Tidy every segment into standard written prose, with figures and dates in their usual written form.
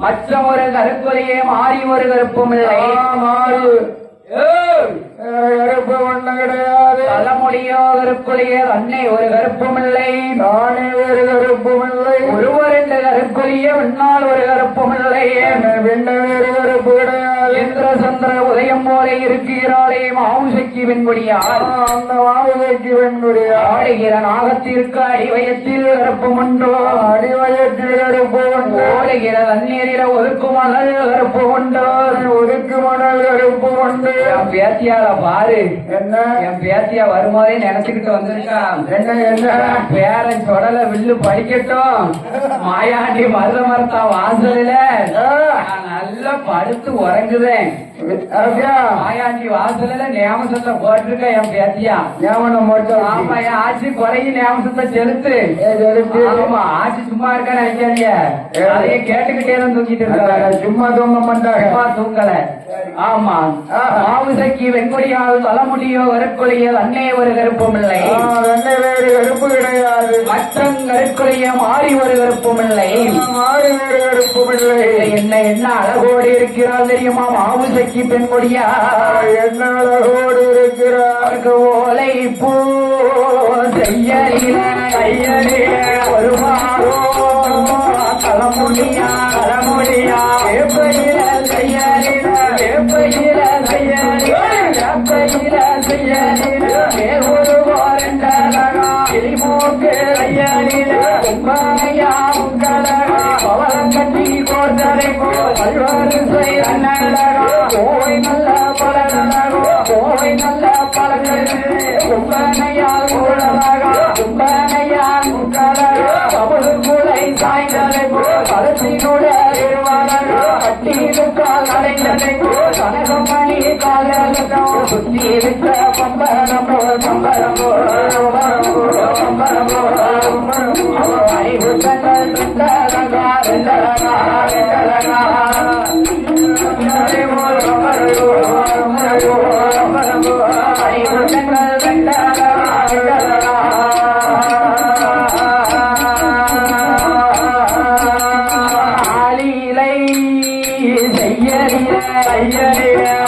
மற்ற ஒரு கருப்பொலியே மாறி ஒரு கருப்பும் இல்லை. கருப்பு ஒண்ணு கிடையாது. தலைமுடியோ கருப்பொலியே அன்னை ஒரு கருப்பும் இல்லை. நானே ஒரு கருப்பும் இல்லை. ஒருவர் என்ற கருப்பொலியே முன்னால் ஒரு கருப்பும் இல்லை. பின்ன வேறு கருப்பு கிடையாது. இந்திர சந்திர உதயம் போல இருக்கிறாளே மாவுசைக்கு வெண்குடியார். அந்த மாவுசைக்கு வெண்குடியார் ஆடுகிற நாகத்திற்கு அடிவயத்தில் கருப்பும் உண்டோ. அடிவயத்தில் கருப்பு உண்டு. ஓடுகிற தண்ணீரில ஒதுக்கு மணல் கருப்பு உண்டோ. ஒதுக்கு மணல் கருப்பு உண்டு. பேத்தியால பாரு என்ன என் பேத்தியா வரும்போதே நினைச்சுக்கிட்டு வந்திருக்கான். என்ன என்ன பேரன் சொடல வில்லு படிக்கட்டும் மாயாண்டி மருத மரத்தா வாசலில நல்லா படுத்து உறங்குதேன். மாயாண்டி வாசலில நியமசத்தை போட்டிருக்க என் பேத்தியா. நியமனம் போட்டோம். ஆமா என் ஆட்சி குறையும் நியமசத்தை செலுத்து. ஆமா ஆட்சி சும்மா இருக்கா நினைக்காதீங்க. அதையே கேட்டுக்கிட்டே தான் தூங்கிட்டு இருக்காங்க. சும்மா தூங்க மாட்டாங்க. சும்மா தூங்கல. ஆமா மாவுசைக்கு வெண்குடியால் தலைமுடியோ கருக்குழியல் அன்னை ஒரு கருப்பும் இல்லை. அன்னை வேறு கருப்பு கிடையாது. மற்றம் கருக்குழிய மாறி ஒரு கருப்பும் இல்லை. மாறி வேறு கருப்பும் இல்லை. என்ன என்ன அழகோடு இருக்கிறாள் தெரியுமா மாவுசைக்கு பெண்குடியா. என்ன அழகோடு இருக்கிறார். ஓலை பூ செய்யறிய கையறிய ஒரு மாறோ தலைமுடியா தலைமுடியா எப்பையில செய்யறிய எப்பையில செய்யறிய எப்பையில செய்யறிய ஒரு வாரண்டலகா கிளிமோக்கு செய்யறிய உண்மையா உங்களகா பவள கட்டி கோர்த்தரை போல் பல்வாறு செய்யலகா போய் நல்ல பலனகோ போய் நல்ல பலனு உண்மையால் உங்களகா உண்மையால் உங்களகா பவளு குலை சாய்ந்தரை போல் பலத்தினுட இருவாளகா கட்டியிருக்கால் அடைந்ததை போல் கனகமணி காலகா சுத்தி விட்ட பம்பரமோ பம்பரமோ பம்பரமோ அறிவுத்தங்கள் ரெண்டலகா ரெண்டலகா ரெண்டலகா அறிவுத்தங்கள் ரெண்டலகா ரெண்டலகா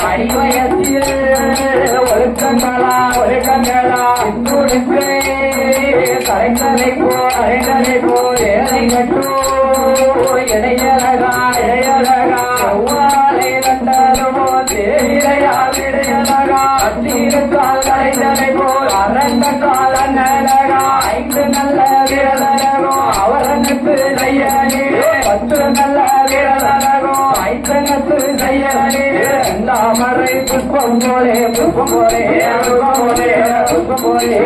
அடிவயத்தில் ஒழுக்கங்களா ஒழுக்கங்களா கரைந்ததை போ ஏழை கட்டோ இடையழகா இடையழகா ஒவ்வாலை கண்டதுமோ தேயிலையா இடையழகா அத்தீருக்கால் கரைந்ததை போல் அரண்ட கால நலகா ஐந்து நல்ல விரலகோ அவரனுக்கு செய்யணி 10 நல்ல விரலகோ ஐந்தனத்து செய்யணி தாமரை புஷ்பம் போலே புஷ்பம் போலே போலே புஷ்பம் போலே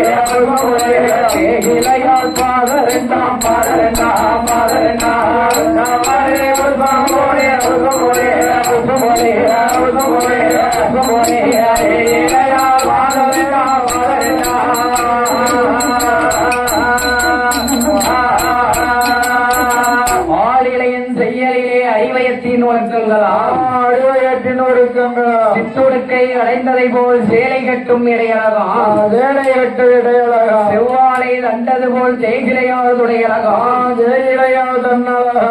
போலே இளையால் பாதரண்டாம் பாதரண்டாம் பாதரண்டாம் தாமரை புஷ்பம் போலே புஷ்பம் போலே புஷ்பம் போலே புஷ்பம் போலே புஷ்பம் போலே இளையால் பாதரண்டாம் பாதரண்டாம் ஆளிலையின் செய்யலிலே அறிவயத்தின் ஒழுக்கங்களா அடிவயத்தின் ஒழுக்கங்களா சித்துடுக்கை அடைந்ததை போல் சேலை கட்டும் இடையழகா சேலை கட்டு இடையழகா செவ்வாழை தண்டது போல் தேகிலையால் துடையழகா தேகிலையால் தன்னழகா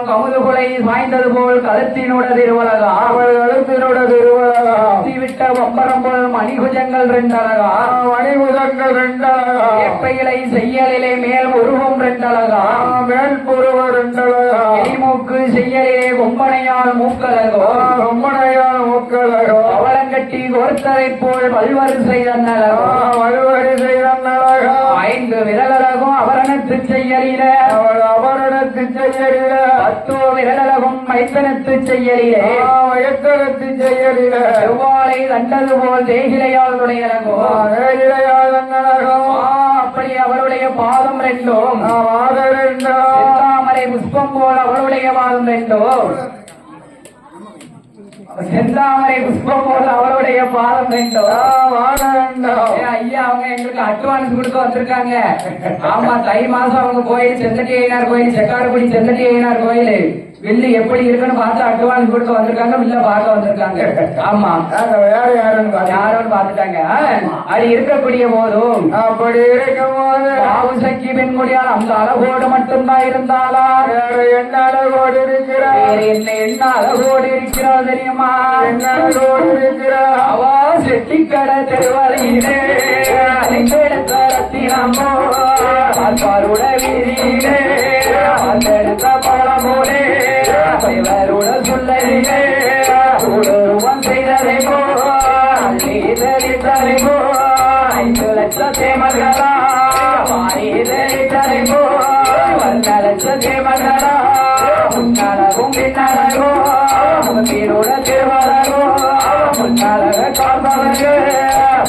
கமுதுகுலை சாய்ந்தது போல் கழுத்தினோட திருவழகா அவள் கழுத்தினோட திருவழகா விட்ட வம்பரம் போல் மணிகுஜங்கள் ரெண்டழகா மணிகுஜங்கள் ரெண்டழகா எப்பையிலை செய்யலிலே மேல் உருவம் ரெண்டழகா மேல் புருவ ரெண்டழகா எலிமூக்கு செய்யலிலே கொம்பனையால் மூக்கழகோ கொம்பனையால் மூக்கழகோ அவலங்கட்டி கோர்த்ததை போல் வல்வரிசை தன்னழகோ வல்வரிசை தன்னழகா 5 விரலழகும் அவரணத்து செய்யலில அவள் அவரணத்து செய்யலில 10 விரலழகும் மைத்தனத்து செய்யலிலே மைத்தனத்து செய்யலில செவ்வாழை தண்டது போல் தேகிலையால் துடையழகோ தேகிலையால் தன்னழகோ அப்படி அவளுடைய பாதம் ரெண்டும் பாதம் ரெண்டும் தாமரை புஷ்பம் போல் அவளுடைய பாதம் ரெண்டும் செந்தாமரை புஷ்பம் போல அவருடைய பாதம் வேண்டும் ஐயா. அவங்க எங்களுக்கு அட்வான்ஸ் கொடுக்க வந்திருக்காங்க. ஆமா, தை மாசம் அவங்க கோயில் செந்தட்டி ஐயனார் கோயில், செக்காடுகுடி செந்தட்டி ஐயனார் கோயில் வில்லு எப்படி இருக்குன்னு பார்த்து அட்வான்ஸ் கொடுக்க வந்திருக்காங்க. வில்ல பார்க்க வந்திருக்காங்க. ஆமா, வேற யாரும் பார்த்துட்டாங்க. அது இருக்கக்கூடிய போதும் அப்படி இருக்கும் போது ஆவுசக்கி பெண்மொழியால் அந்த அழகோடு மட்டும்தான் இருந்தாளா? வேற என்ன அழகோடு இருக்கிறார்? வேற என்ன அழகோடு இருக்கிறாள் தெரியுமா? என்ன அழகோடு இருக்கிறார்? அவ செட்டிக்கடை தெருவலையிலே ரத்தினமோ அல்பாருட வீதியிலே அந்த பழமோனே இவருட சொல்லிலே உருவம் செய்ததைமோ தரித்ததைமோ 5 லட்சத்தே மகளா மாறிதரித்ததைமோ 1 லட்சத்தே மகளா முன்னழகும் பின்னழகோ முன்னீரோட திருவழகோ முன்னழக காப்பவர்கள்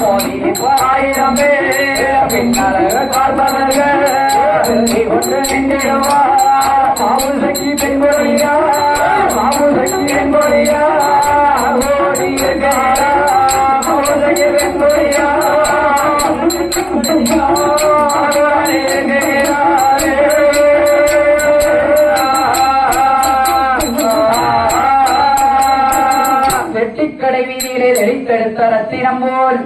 மோதிப்பு 1000 பேர் பின்னழக காப்பவர்கள் கொண்டு நின்றிடுவா மாவுசக்கி பெண்மொழியா மாவுசக்கி பெண்மொழியா ஓடி இருக்காரா மாவுசக்கி பெண்மொழியா வெட்டிக்கடை வீதியிலே தெளித்தெடுத்த ரத்தினம் போல்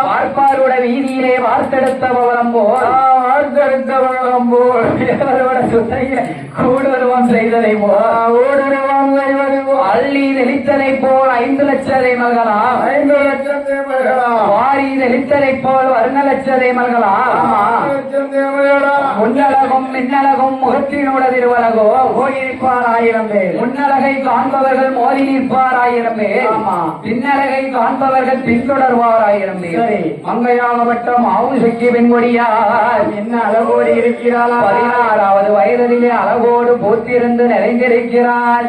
பார்ப்பாரோட வீதியிலே வார்த்தெடுத்த பவளம் போல் வார்த்தெடுத்தவர்களும் போல் இவரோட சுத்தைய கூடுருவம் செய்ததை போல் ஊடுருவம் செய்வது போல் அள்ளி தெளித்ததை போல் 5 லட்சத்தை மல்கலாம் 5 லட்சம் தேவர்களாம் வாரி தெளித்ததை போல் 1 லட்சத்தை மல்கலாம். 5 லட்சம் தேவர்களாம் முன்னழகும் மின்னழகும் முகத்தினோட திருவழகோ ஓடி நிற்பார் 1000 பேர். முன்னழகை காண்பவர்கள் மோதி நிற்பார் 1000 பேர். பின்னழகை காண்பவர்கள் பின்தொடர்வார் 1000 பேர். மங்கையாகப்பட்ட மாவுசக்கி பெண்மொழியார் என்ன அழகோடு இருக்கிறாள்? 16வது வயதிலே அழகோடு போத்திருந்து நிறைந்திருக்கிறாள்.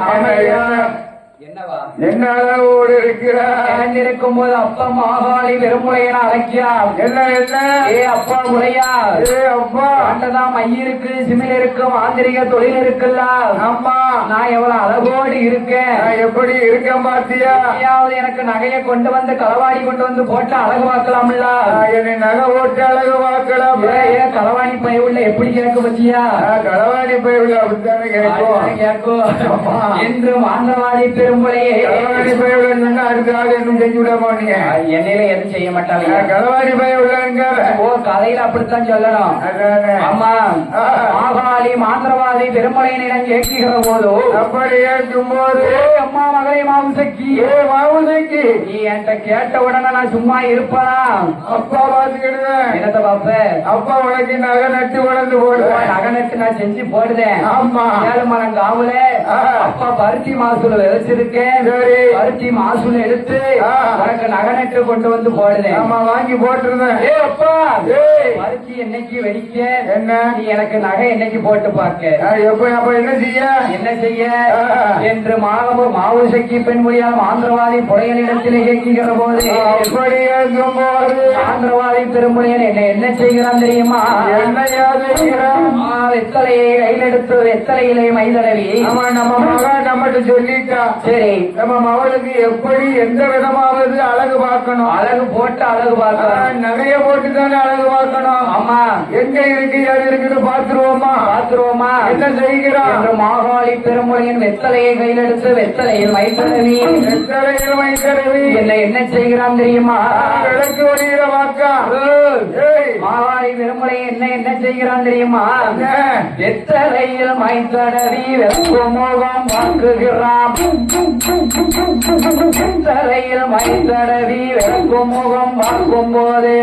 என்னவா என்ன அழகோடு இருக்கிறார்? இருக்கும் போது அப்பா மாகாளி பெருமுறையன அழைக்கிறார். என்ன என்ன ஏ அப்பா முறையா? ஏ அப்பா ஆண்டதான் மையிருக்கு சிமில் இருக்கு மாந்திரிக தொழில் இருக்குல்ல. அம்மா நான் எவ்வளவு அழகோடு இருக்கேன். நான் எப்படி இருக்கேன் பாத்தியா? எப்படியாவது எனக்கு நகையை கொண்டு வந்து களவாடி கொண்டு வந்து போட்டு அழகு பார்க்கலாம்ல. என்னை நகை ஓட்டு அழகு பார்க்கலாம். ஏன் களவாணி பய உள்ள எப்படி கேட்க பத்தியா? களவாணி போய் உள்ள அப்படித்தானே கேட்கும் கேட்கும் என்று மாந்தவாதி பெருமுறையே களவாணி போய் உள்ள அடுத்த இன்னும் செஞ்சு விட போனீங்க. என்னையில எதுவும் செய்ய மாட்டாங்க. களவாணி போய் உள்ளங்க ஓ கதையில அப்படித்தான் சொல்லணும். அதானே அம்மா மாகாளி மாந்திரவாதி பெருமலையினிடம் கேட்கிற போது அப்படி கேட்கும் போது அம்மா மகளை மாவுசக்கி மாவுசக்கி நீ என்கிட்ட கேட்ட உடனே நான் சும்மா இருப்பானா? அப்பா பாத்துக்கிடுவேன். என்னத்த பாப்ப? அப்பா உனக்கு நகை நட்டு வளர்ந்து போடுவேன். நகை நட்டு நான் செஞ்சு போடுதேன். ஆமா 7 மணம் காவல அப்பா பருத்தி மாசூல விதைச்சிருக்கேன். சரி பருத்தி மாசூல எடுத்து உனக்கு நகை நட்டு கொண்டு வந்து போடுதேன். ஆமா வாங்கி போட்டிருந்தேன். ஏ அப்பா பருத்தி என்னைக்கு வெடிக்க என்ன நீ எனக்கு நகை என்னைக்கு போட்டு பார்க்க எப்ப அப்ப என்ன செய்ய என்று மாவுசக்கி பெண்மொழியால் மாந்திரவாதி புலையனிடத்திலே கேட்கிற போது எப்படி கேட்கும் போது மாந்திரவாதி பெருமொழியன் என்ன செய்கிறான் தெரியுமா? என்னையா செய்கிறான்? வெத்தலையை கையில் எடுத்து வெத்தலையிலே மைதடவி ஆமா நம்ம மகா நம்மகிட்ட சொல்லிட்டா. சரி நம்ம மகளுக்கு எப்படி எந்த விதமாவது அழகு பார்க்கணும். அழகு போட்டு அழகு பார்க்கணும். நகைய போட்டு தானே அழகு பார்க்கணும். ஆமா எங்க இருக்கு அது இருக்குன்னு பாத்துருவோமா? என்ன செய்கிறான் என்று மாகாளி பெருமொழியின் வெத்தலையை கையில் எடுத்து வெத்தலையில் மைதடவி வெத்தலையில் மைதடவி என்ன செய்கிறான் தெரியுமா? விளக்கு ஒளியில வாக்கா மாகாளி பெருமொழி என்ன செய்கிறான் தெரியுமா? வெத்தலையில் மைதடவி வெப்பமோகம் வாங்குகிறான். வெத்தலையில் மைதடவி வெப்பமோகம் வாங்கும் போது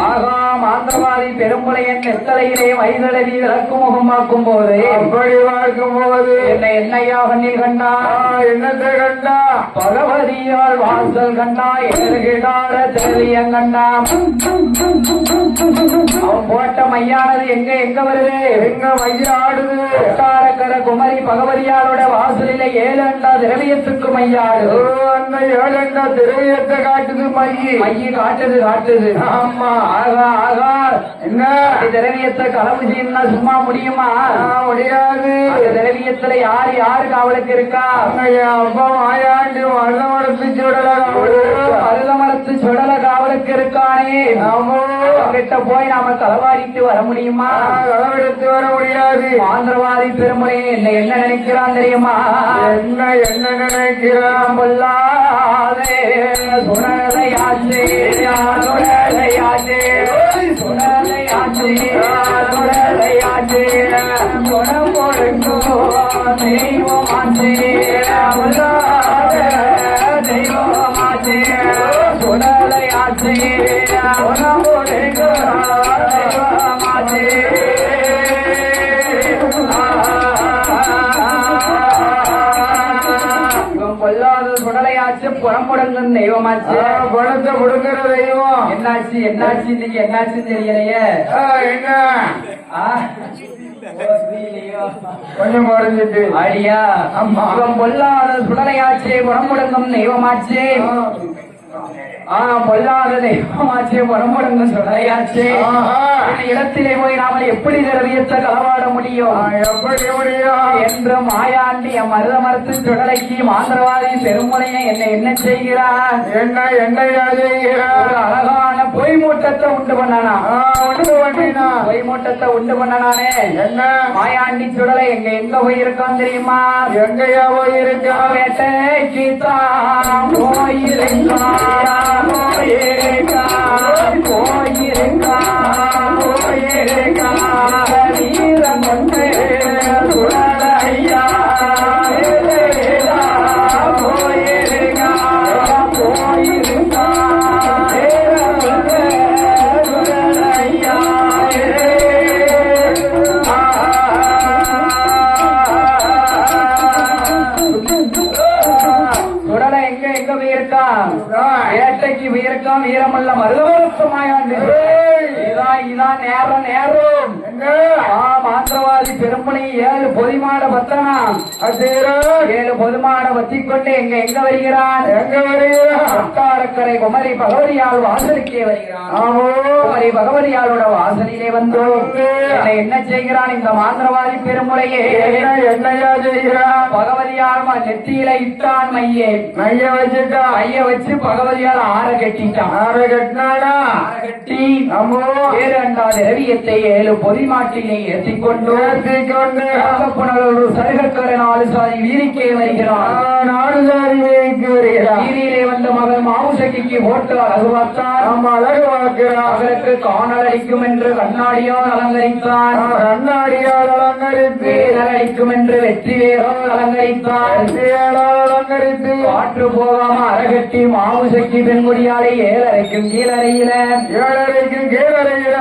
ஆகா மாந்திரவாதி பெருமுறையின் வெத்தலையிலே மைதடவி விளக்கு முகமாக்கும் போது அப்படி பார்க்கும் போது என்னையா கண்ணில் கண்டா? என்னத்தை கண்டா? பகவதியால் வாசல் கண்டா எதிர்கிடார தெளியங்கண்டா அவன் போட்ட மையானது எங்க எங்க வருது? எங்க மைய ஆடுது? கொட்டாரக்கர குமரி பகவதியாரோட வாசலில 7 அண்டா திரவியத்துக்கு மையாடு. அந்த 7 அண்டா திரவியத்தை காட்டுது மைய. மைய காட்டுது. ஆமா. ஆகா ஆகா. என்ன திரவியத்தை களவு செய்யணும்னா சும்மா முடியுமா? முடியாது. அந்த திரவியத்துல யாரு காவலுக்கு இருக்கா? அப்பா மாயாண்டி மருதமரத்து சுடல காவலுக்கு இருக்கானே. கிட்ட போய் நாம களவாடிட்டு வர முடியுமா? களவெடுத்து வர முடியாது. ஆந்திரவாதி பெருமுறை என்ன நினைக்கிறான் தெரியுமா? என்ன நினைக்கிறான்? பொல்லாதே சுடலையாச்சே சுடலையாச்சே சுடலையாச்சே சுடலையாச்சே குணம் கொடுங்கோ தெய்வமாச்சே பொல்லாத தெய்வமாச்சே சுடலையாச்சே குணம் கொடுங்கோ தெய்வமாச்சே. பொல்லாத சுடலையாச்சு புறம் முடங்கும் தெய்வமாச்சு. பணத்தை முடுங்கிற தெய்வம். என்னாச்சு இன்னைக்கு என்னாச்சுன்னு தெரியலையே. என்ன கொஞ்சம் குறைஞ்சிட்டு அடியா. இவன் பொல்லாத சுடலையாச்சு புறம் முடங்கும் தெய்வமாச்சு. பொல்லாத தெய்வமாச்சு புறம் முடங்கும் சுடலையாச்சு. இடத்திலே போய் நாம எப்படி திரவியத்தை களவாட முடியும்? எப்படி முடியும் என்று மாயாண்டி மருத மரத்து சுடலைக்கு மாந்திரவாதி பெருமுனையை என்ன செய்கிறான்? என்னையா செய்கிறான்? ஒரு அழகான பொய் மூட்டத்தை உண்டு பண்ணானா. பொய் மூட்டத்தை உண்டு பண்ணனானே. என்ன மாயாண்டி சுடலை எங்க போயிருக்கான் தெரியுமா? எங்கயா போயிருக்கான்? வேட்டைக்கு தான் போயிருக்கான் வீரம் கொண்டு சுடலையா வேட்டைக்கு வீரக்கம் வீரமல்ல மருதவரத்து மாயாண்டு. இதான் நேரம். மாந்திரவாதி பெரும்புனை 7 பொதுமாட பத்தனா 7 பொதுமாட பத்திக் கொண்டு எங்க வருகிறான்? கொட்டாரக்கரை குமரி பகவதியால் வாசலுக்கே வருகிறான். குமரி பகவதியாளோட வாசலிலே வந்தோம். என்ன செய்கிறான் இந்த மாந்திரவாதி பெருமுறையே? என்னையா செய்கிறான்? பகவதியால் நெத்தியில இட்டான் மைய வச்சு பகவதியால் ஆற கட்டிட்டான். கட்டி 7 அண்டா திரவியத்தை 7 பொதிமாட்டினை ஏற்றிக்கொண்டு புனரோடு சருகக்கரை 4 சாதி வீதிக்கே வருகிறான். 4 சாதி வீதிக்கு வருகிறான். வீதியிலே வந்த மகன் மாவுசக்கிக்கு போட்டு அழகு பார்த்தான். அழகு பார்க்கிறான். அவருக்கு காணல் அடிக்கும் என்று கண்ணாடியால் அலங்கரித்தான். கண்ணாடியால் அலங்கரித்து அடிக்கும் என்று வெற்றி வேகம் அலங்கரித்தான். அலங்கரித்து காற்று போகாம அறகட்டி மாவுசக்கி பெண்குடியாலை 7:30க்கும் கீழறையில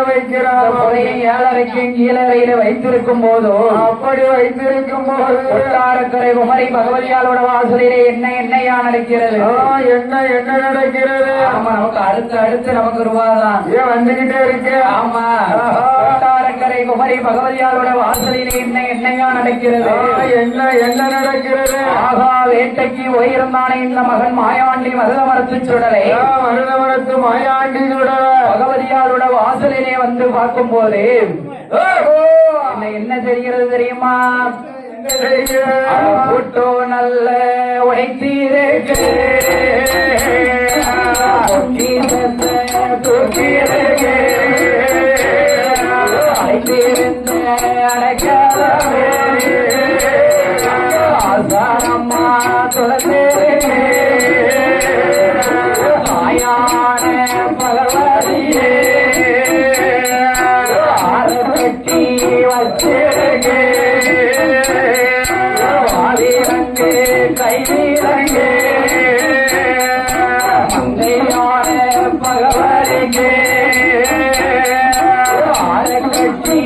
வைக்கிறார். 7:30க்கும் கீழறையில வைத்திருக்கும் போதோ அப்படி வைத்திருக்கும் போது கொட்டாரக்கரை குமரி பகவதியாலோட வாசலிலே என்னையா நடக்கிறது? என்ன நடக்கிறது? ஆமா, நமக்கு அடுத்து நமக்கு ரூபாதான் வந்துகிட்டே இருக்கு. ஆமா, கொட்டாரக்கரை குமரி பகவதியாலோட வாசலிலே என்னையா நடக்கிறது? என்ன நடக்கிறது? ஆகா, வேட்டைக்கு போயிருந்தானே இந்த மகன் மாயாண்டி மருதமரத்து சுடலை. மருதமரத்து மாயாண்டி சுடலை பகவதியாலோட வாசலிலே வந்து பார்க்கும் போது என்ன தெரிகிறது தெரியுமா? கூட்டோ நல்ல உடைத்தீருக்கு தூக்கியிருக்கு அடைத்திருந்த அடைக்காலமே ஆசாரம்மா துளசிருக்கு ஆயான பகவதியே ஆரக்கட்டி வச்சிருக்கு ஆதிரங்கு கைவிலங்கு மங்கையான பகவதிக்கு ஆரக்கட்டி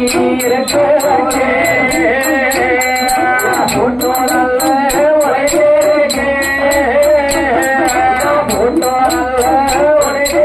இருக்கிறது கூட்டோ நல்ல உழைக்கு கூட்டோ நல்ல உழைக்கு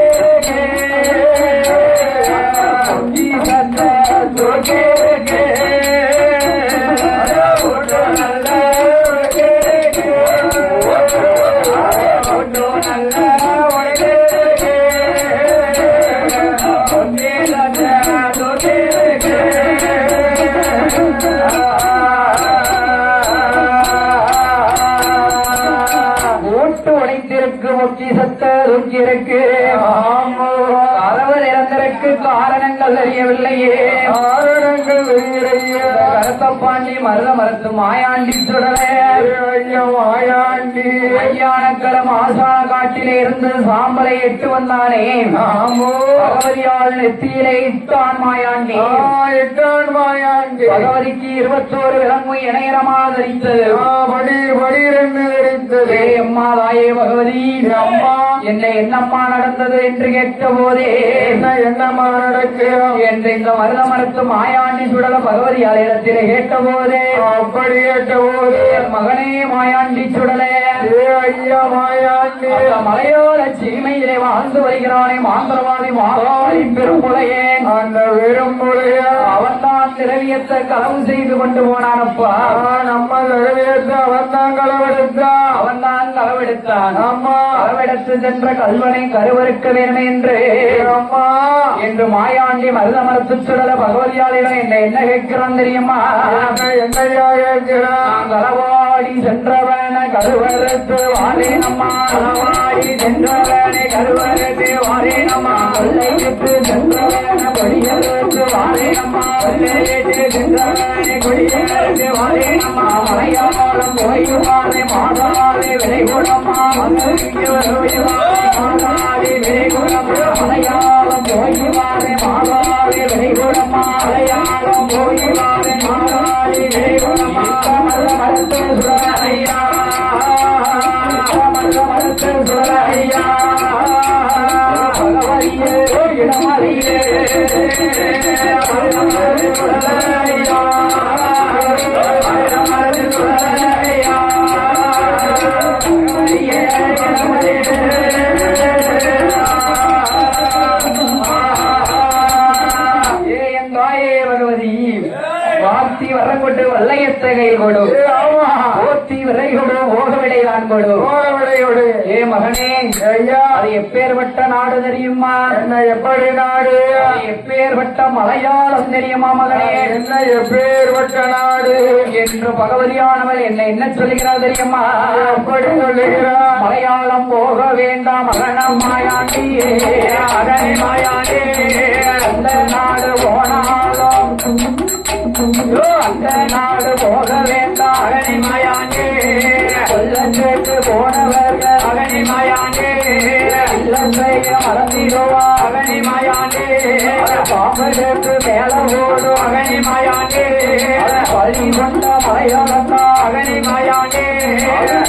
சத்ததும் இருக்கு. கதவு திறந்ததற்கு காரணங்கள் அறியவில்லையே. கருத்தப்பாண்டி மருத மரத்து மாயாண்டி சுடலே மாயாண்டி ஐயானக்கரம் ஆசான காட்டிலே இருந்து சாம்பலை எட்டு வந்தானே. பகவதியால் நெத்தியிலே இட்டான் மாயாண்டி. பகவதிக்கு 21 விலங்கு இணையரமாக தரித்தது. அம்மா தாயே பகவதி, அம்மா என்னை என்னம்மா நடந்தது என்று கேட்ட போதே என்னம்மா நடக்கும் என்று இந்த மருத மரத்து மாயாண்டி சுடல பகவதி ஆலயத்திலே கேட்ட போதே அப்படி கேட்ட போது மகனே மாயாண்டி சுடலே ஐயா மாயாண்டி மலையோர சீமையிலே வாழ்ந்து வருகிறானே மாந்திரவாதி மாதாளி பெரும்புலையே. அந்த பெரும்புலைய அவன் தான் திரவியத்தை களவு செய்து கொண்டு போனானப்பா. நம்ம திரவியத்தை அவன் தான் களவெடுத்தான். அவன் தான் களவெடுத்தான். அம்மா களவெடுத்து சென்ற கல்வனை கருவறுக்க வேண்டும் என்று அம்மா என்று மாயாண்டி மருத மரத்து சுடல பகவதியாளிடம் என்ன கேட்கிறான் தெரியுமா? என்னையா கேட்கிறான்? களவாடி சென்றவன கருவறுத்து வாரேனம்மா. களவாடி சென்றவனை கருவறுத்து வாரேனம்மா. கொள்ளையிட்டு சென்றவன கொடியறுத்து வாரேனம்மா. கொள்ளையிட்டு சென்றவனை கொடியறுத்து வாரேனம்மா. மலையாளம் போயுவாரே மாதாவே விளைகுணம்மா. மாதாவே விளைகுணம்மா. மலையாளம் போயுவாரே மாதாவே விளைகுணம்மா. மலையாளம் போயுவாரே மாதாவே விளைகுணம்மா. மருத மரத்து சுடலையா மருத மரத்து சுடலையா பகவதியே இடமலையே மருத மரத்து சுடலையா மருத மரத்து சுடலையா பகவதியே இடமலையே பகவதி வார்த்தி வரங்கொண்டு வல்லையத்தை கையில் கொடு. போத்தி விரை கொடு ஓகவிடைதான் கொடு. ஓகவிடையோடு ஏ மகனே ஐயா அது எப்பேற்பட்ட நாடு தெரியுமா? என்ன எப்படி நாடு? எப்பேற்பட்ட மலையாளம் தெரியுமா மகனே? என்ன எப்பேற்பட்ட நாடு என்று பகவதியானவள் என்ன சொல்லுகிறார் தெரியுமா? எப்படி சொல்லுகிறார்? மலையாளம் போக வேண்டாம் மகனம் மாயாண்டி அகனி மாயாண்டி. அந்த நாடு போனாலும் அந்த நாடு போக வேண்டாம் அகனி மாயாண்டி. கொல்லம் கேட்டு போனவர்கள் அகனி மாயாண்டி. இல்லங்கைய மறந்திடுவா அகனி மாயாண்டி. பாம்புக்கு மேல ஓடும் அகனி மாயாண்டி. பழி கொண்ட மலையாளத்தா அகனி மாயாண்டி.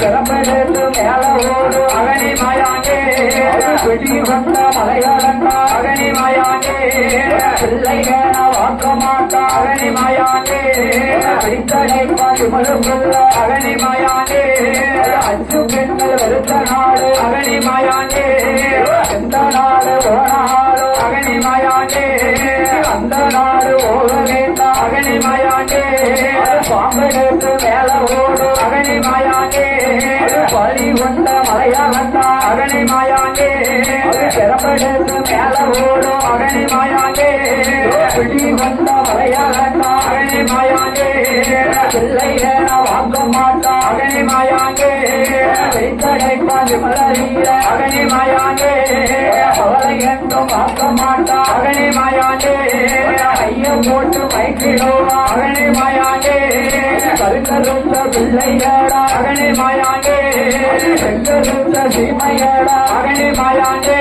சிறப்பெடுத்து மேல ஓடும் அகனி மாயாண்டி. பிடி கொண்ட மலையாளத்தா அகனி மாயாண்டி. பிள்ளைகள வாக்க மாட்டா அகனி மாயாண்டி. பிடித்தடை மறுக்குள்ள அகனி மாயாண்டி. அச்சு பெண்கள் வெறுத்த நாடு அகனி மாயாண்டி. எந்த நாடு போனாலோ அகனி மாயாண்டி. அந்த நாடு ஓட வேண்டாம் அகனி மாயாண்டி. பாம்பெடுத்து மேல ஓடும் அகனி மாயாண்டி. பழி கொண்ட மலையாளத்தா அகனி மாயாண்டி. சிறப்பெடுத்து மேல ஓடும் அகனி மாயாண்டி. பிடி கொண்ட மலையாளத்தா அகனி மாயாண்டி. பிள்ளைகள வாங்க மாட்டா அகனி மாயாண்டி. வைத்தடைப்பான் விமலரீர அகனி மாயாண்டி. அவளை என்றும் வாக்க மாட்டா அகனி மாயாண்டி. கையம் போட்டு மைக்கிடுவா அகனி மாயாண்டி. கருக்கருத்த பிள்ளைகளா அகனி மாயாண்டி. செங்கருத்த சீமையடா அகனி மாயாண்டி.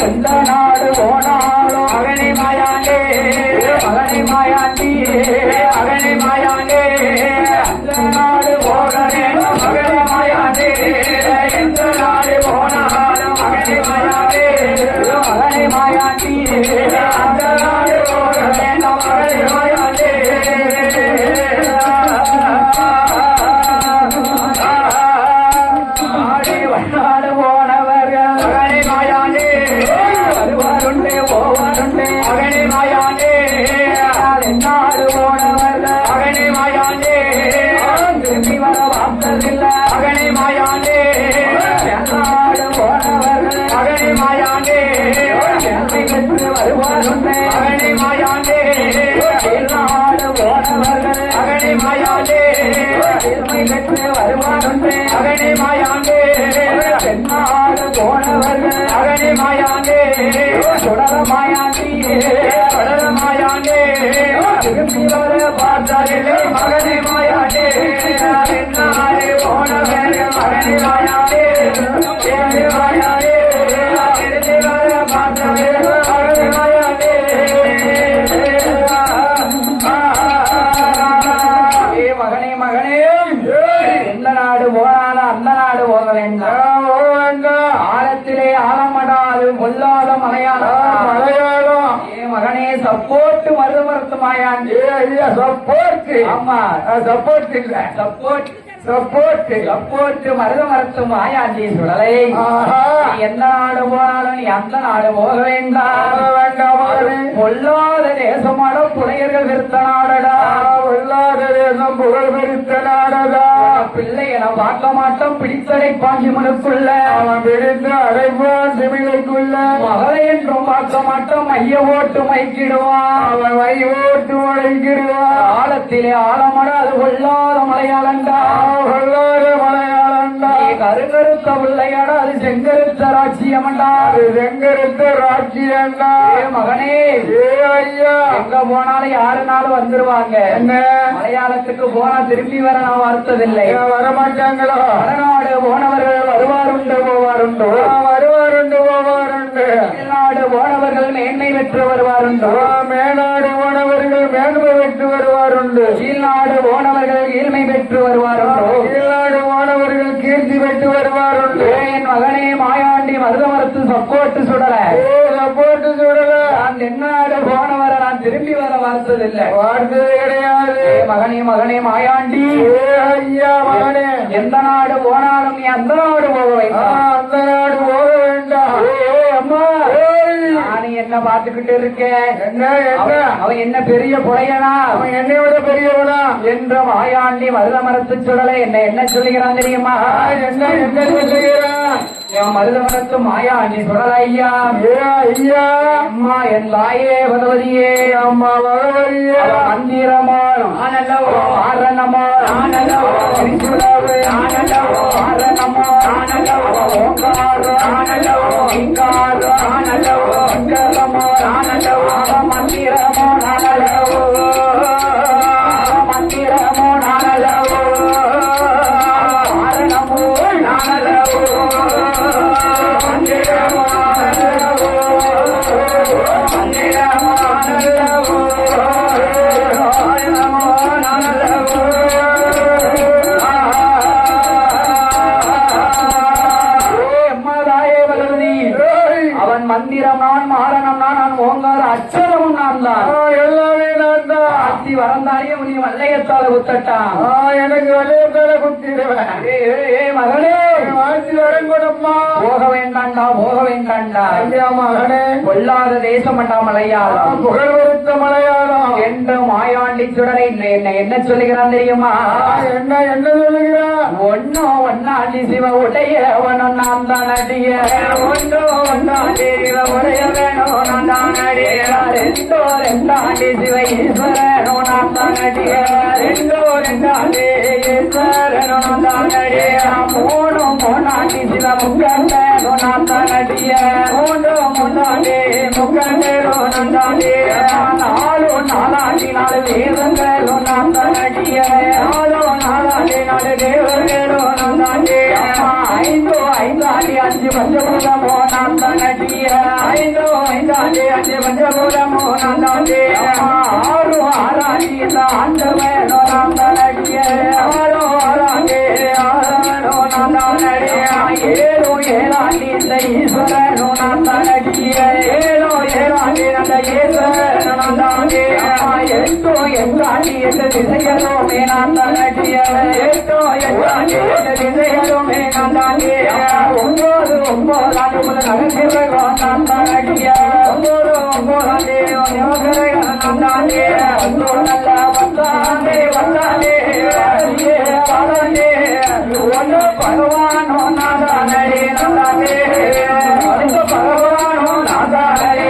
எந்த நாடு போனாலும் agony Mayandi. Agony Mayandi agony Mayandi. அந்த நாடு போக வேண்டும் அகனி மாயாண்டி. எந்த நாடு போனாலும் அகனி மாயாண்டி. அகனி மாயாண்டி அந்த நாடு போக வேண்டும் அகனி மாயாண்டி. ஆடி வண்ணாடு போனவர்கள் அகனி மாயாண்டி. வருவாருண்டே போவாருண்டே அகனி மாயாண்டி. நாடு போனவர்கள் அகனி மாயாண்டி. திரும்பி வர வார்த்ததில்லை அகனி மாயாண்டி. நாடு போனவர்கள் அகனி மாயாண்டி. சென்னை பெற்று வருவாருண்டே அகனி மாயாண்டி. நாடு போனவர்கள் அகனி மாயாண்டி. பெருமை பெற்று வருவாருண்டே அகனி மாயாண்டி. தென்னாடு போன மாயாண்டே சுடல மாயாண்டி கடல மாயாண்டே திரும்பி வர பார்த்தாலே மகனே மாயாண்டே என்னாலே போனவே மகனே மாயாண்டே மாயாண்டே திரும்பி வர பார்த்தாலே மகனே மாயாண்டே மகனே மகனே எந்த நாடு போனாலும் அந்த நாடு போக வேண்டாம் ஆழத்திலே ஆழமடாது பொல்லாத மலையாளம் மகனே சப்போர்ட் மருதமரத்து மாயாண்டி சப்போர்ட் ஆமா சப்போர்ட் இல்ல சப்போர்ட் மருதமரத்து மாயாண்டி சுடலை எந்த நாடு போனாலும் நீ அந்த நாடு போக வேண்டாம் பொல்லாத தேசமாட புலையர்கள் விருத்த நாடடா பொல்லாத தேசம் புகழ் விருத்த நாடடா பிள்ளை என பார்க்க மாட்டோம் பிடித்தடை பாஞ்சி மனுக்குள்ள அவன் பிடித்து அடைப்பான் சிமிழைக்குள்ள மகளை என்றும் பார்க்க மாட்டோம் மைய ஓட்டு மைக்கிடுவான் அவன் மை ஓட்டு மைக்கிடுவான் ஆழத்திலே ஆழமட அது கொள்ளாத மலையாளண்டா கொள்ளாத மலையாளண்டா கருங்கருத்த பிள்ளையாட அது செங்கருத்த ராட்சியமண்டா அது செங்கருத்த ராட்சியண்டா மகனே ஐயா எங்க போனாலும் யாருனாலும் வந்துருவாங்க என்ன மலையாளத்துக்கு போனா திரும்பி வர நான் வருத்ததில்லை வரமாட்டாங்களோ வடநாடு போனவர்கள் வருவாருண்டு போவாருண்டு மேல்நாடு போனவர்கள் மேன்மை பெற்று வருவாருண்டு மேல்நாடு போனவர்கள் மேன்மை பெற்று வருவாருண்டு கீழ்நாடு போனவர்கள் கீழ்மை பெற்று வருவாருண்டு கீழ்நாடு போனவர்கள் கீர்த்தி பெற்று வருவாருண்டு என் மகனே மாயாண்டி மருதமரத்து சப்போட்டு சுடல சப்போட்டு சுடல நான் தென்னாடு போனவரை நான் திரும்பி வர பார்த்ததில்லை பார்த்தது கிடையாது மகனே மாயாண்டி ஐயா மகனே எந்த நாடு போனாலும் நீ அந்த நாடு போக வேண்டாம் அந்த நாடு போக வேண்டாம் அம்மா நானு என்ன பார்த்துக்கிட்டு இருக்கேன் அவன் என்ன பெரிய புலையனா அவன் என்னை விட பெரியவனா என்ற மாயாண்டி மருதமரத்து சுடலை என்ன சொல்லுகிறான் தெரியுமா என்ன சொல்லுகிறான் என் மருதமரத்து மாயாண்டி சுடல ஐயா ஐயா அம்மா என் தாயே பகவதியே அம்மா பகவதியே மந்திரமோ ஆனல்லவோ ஆரணமோ ஆனல்லவோ ஆனல்லவோ ஆரணமோ ஆனல்லவோ ஓங்காரோ ஆனல்லவோ இங்காரோ ஆனல்லவோ அங்கரமோ ஆனல்லவோ மந்திரமோ ஆனல்லவோ மந்திரமோ ஆனல்லவோ ஆரணமோ ஆனல்லவோ மந்திரமோ ஆனல்லவோ மந்திரமோ ஆனல்லவோ அவன் மந்திரம் நான் மாரணம் நான் ஓங்கார அச்சரமும் நான் தான் எல்லாமே நான் தான் ஆட்சி வரந்தாலே நீ வல்லையத்தால குத்தட்டான் எனக்கு வல்லையத்தால குத்திடுவேன் மகனே ஆட்சி வரங்கூடம்மா போக வேண்டாண்டா ஐயா மகனே கொல்லாத தேசமண்டா மலையாளம் புகழ் வருத்த மலையாளம் என்று மாயாண்டி சுடரை என்ன சொல்லுகிறான் தெரியுமா என்ன சொல்லுகிறான் ஒன்னாண்டி சிவ உடையவன் நான் தான் அடிய ஒன்னாண்டி சிவ உடைய வேணும் நான் தான் அடிய ரெண்டாண்டி சிவ ஈஸ்வரனோ நான் தான் அடிய ரெண்டாண்டி ஈஸ்வரனோ நான் தான் அடிய மூணாண்டி சிவ முக்கண்டனோ நான் தான் அடிய மூணாண்டி முக்கண்டனோ நான் தான் அடிய நாலாண்டி நாலு வேதங்களோ நான் தான் அடிய நாலாண்டி தேவர்களோ நான் தான் அடிய ஐந்தாண்டி அஞ்சு பஞ்சபூதமோ நான் தான் அடிய ஐந்தாண்டி அஞ்சு பஞ்சபூதமோ நான் தான் அடிய ஆறாண்டி இந்த ஆண்டவனோ நான் தான் அடிய ஆறாண்டி நான் தான் அடிய ஏழாண்டி இந்த ஈஸ்வரனோ நான் தான் அடிய ஏழாண்டி அந்த ஈஸ்வரனோ நான் தான் அடிய எட்டாண்டி எந்த திசைகளுமே நான் தான் அடிய எட்டாண்டி எந்த திசைகளுமே நான் தான் அடிய ஒன்பதாண்டு முதல் நகர்கிறோ நான் தான் அடிய ஒன்பதாண்டு நான் தான் அடிய நல்ல பத்தாண்டே ஒன்று பகவானோ நாதானே பகவானோ நாதானே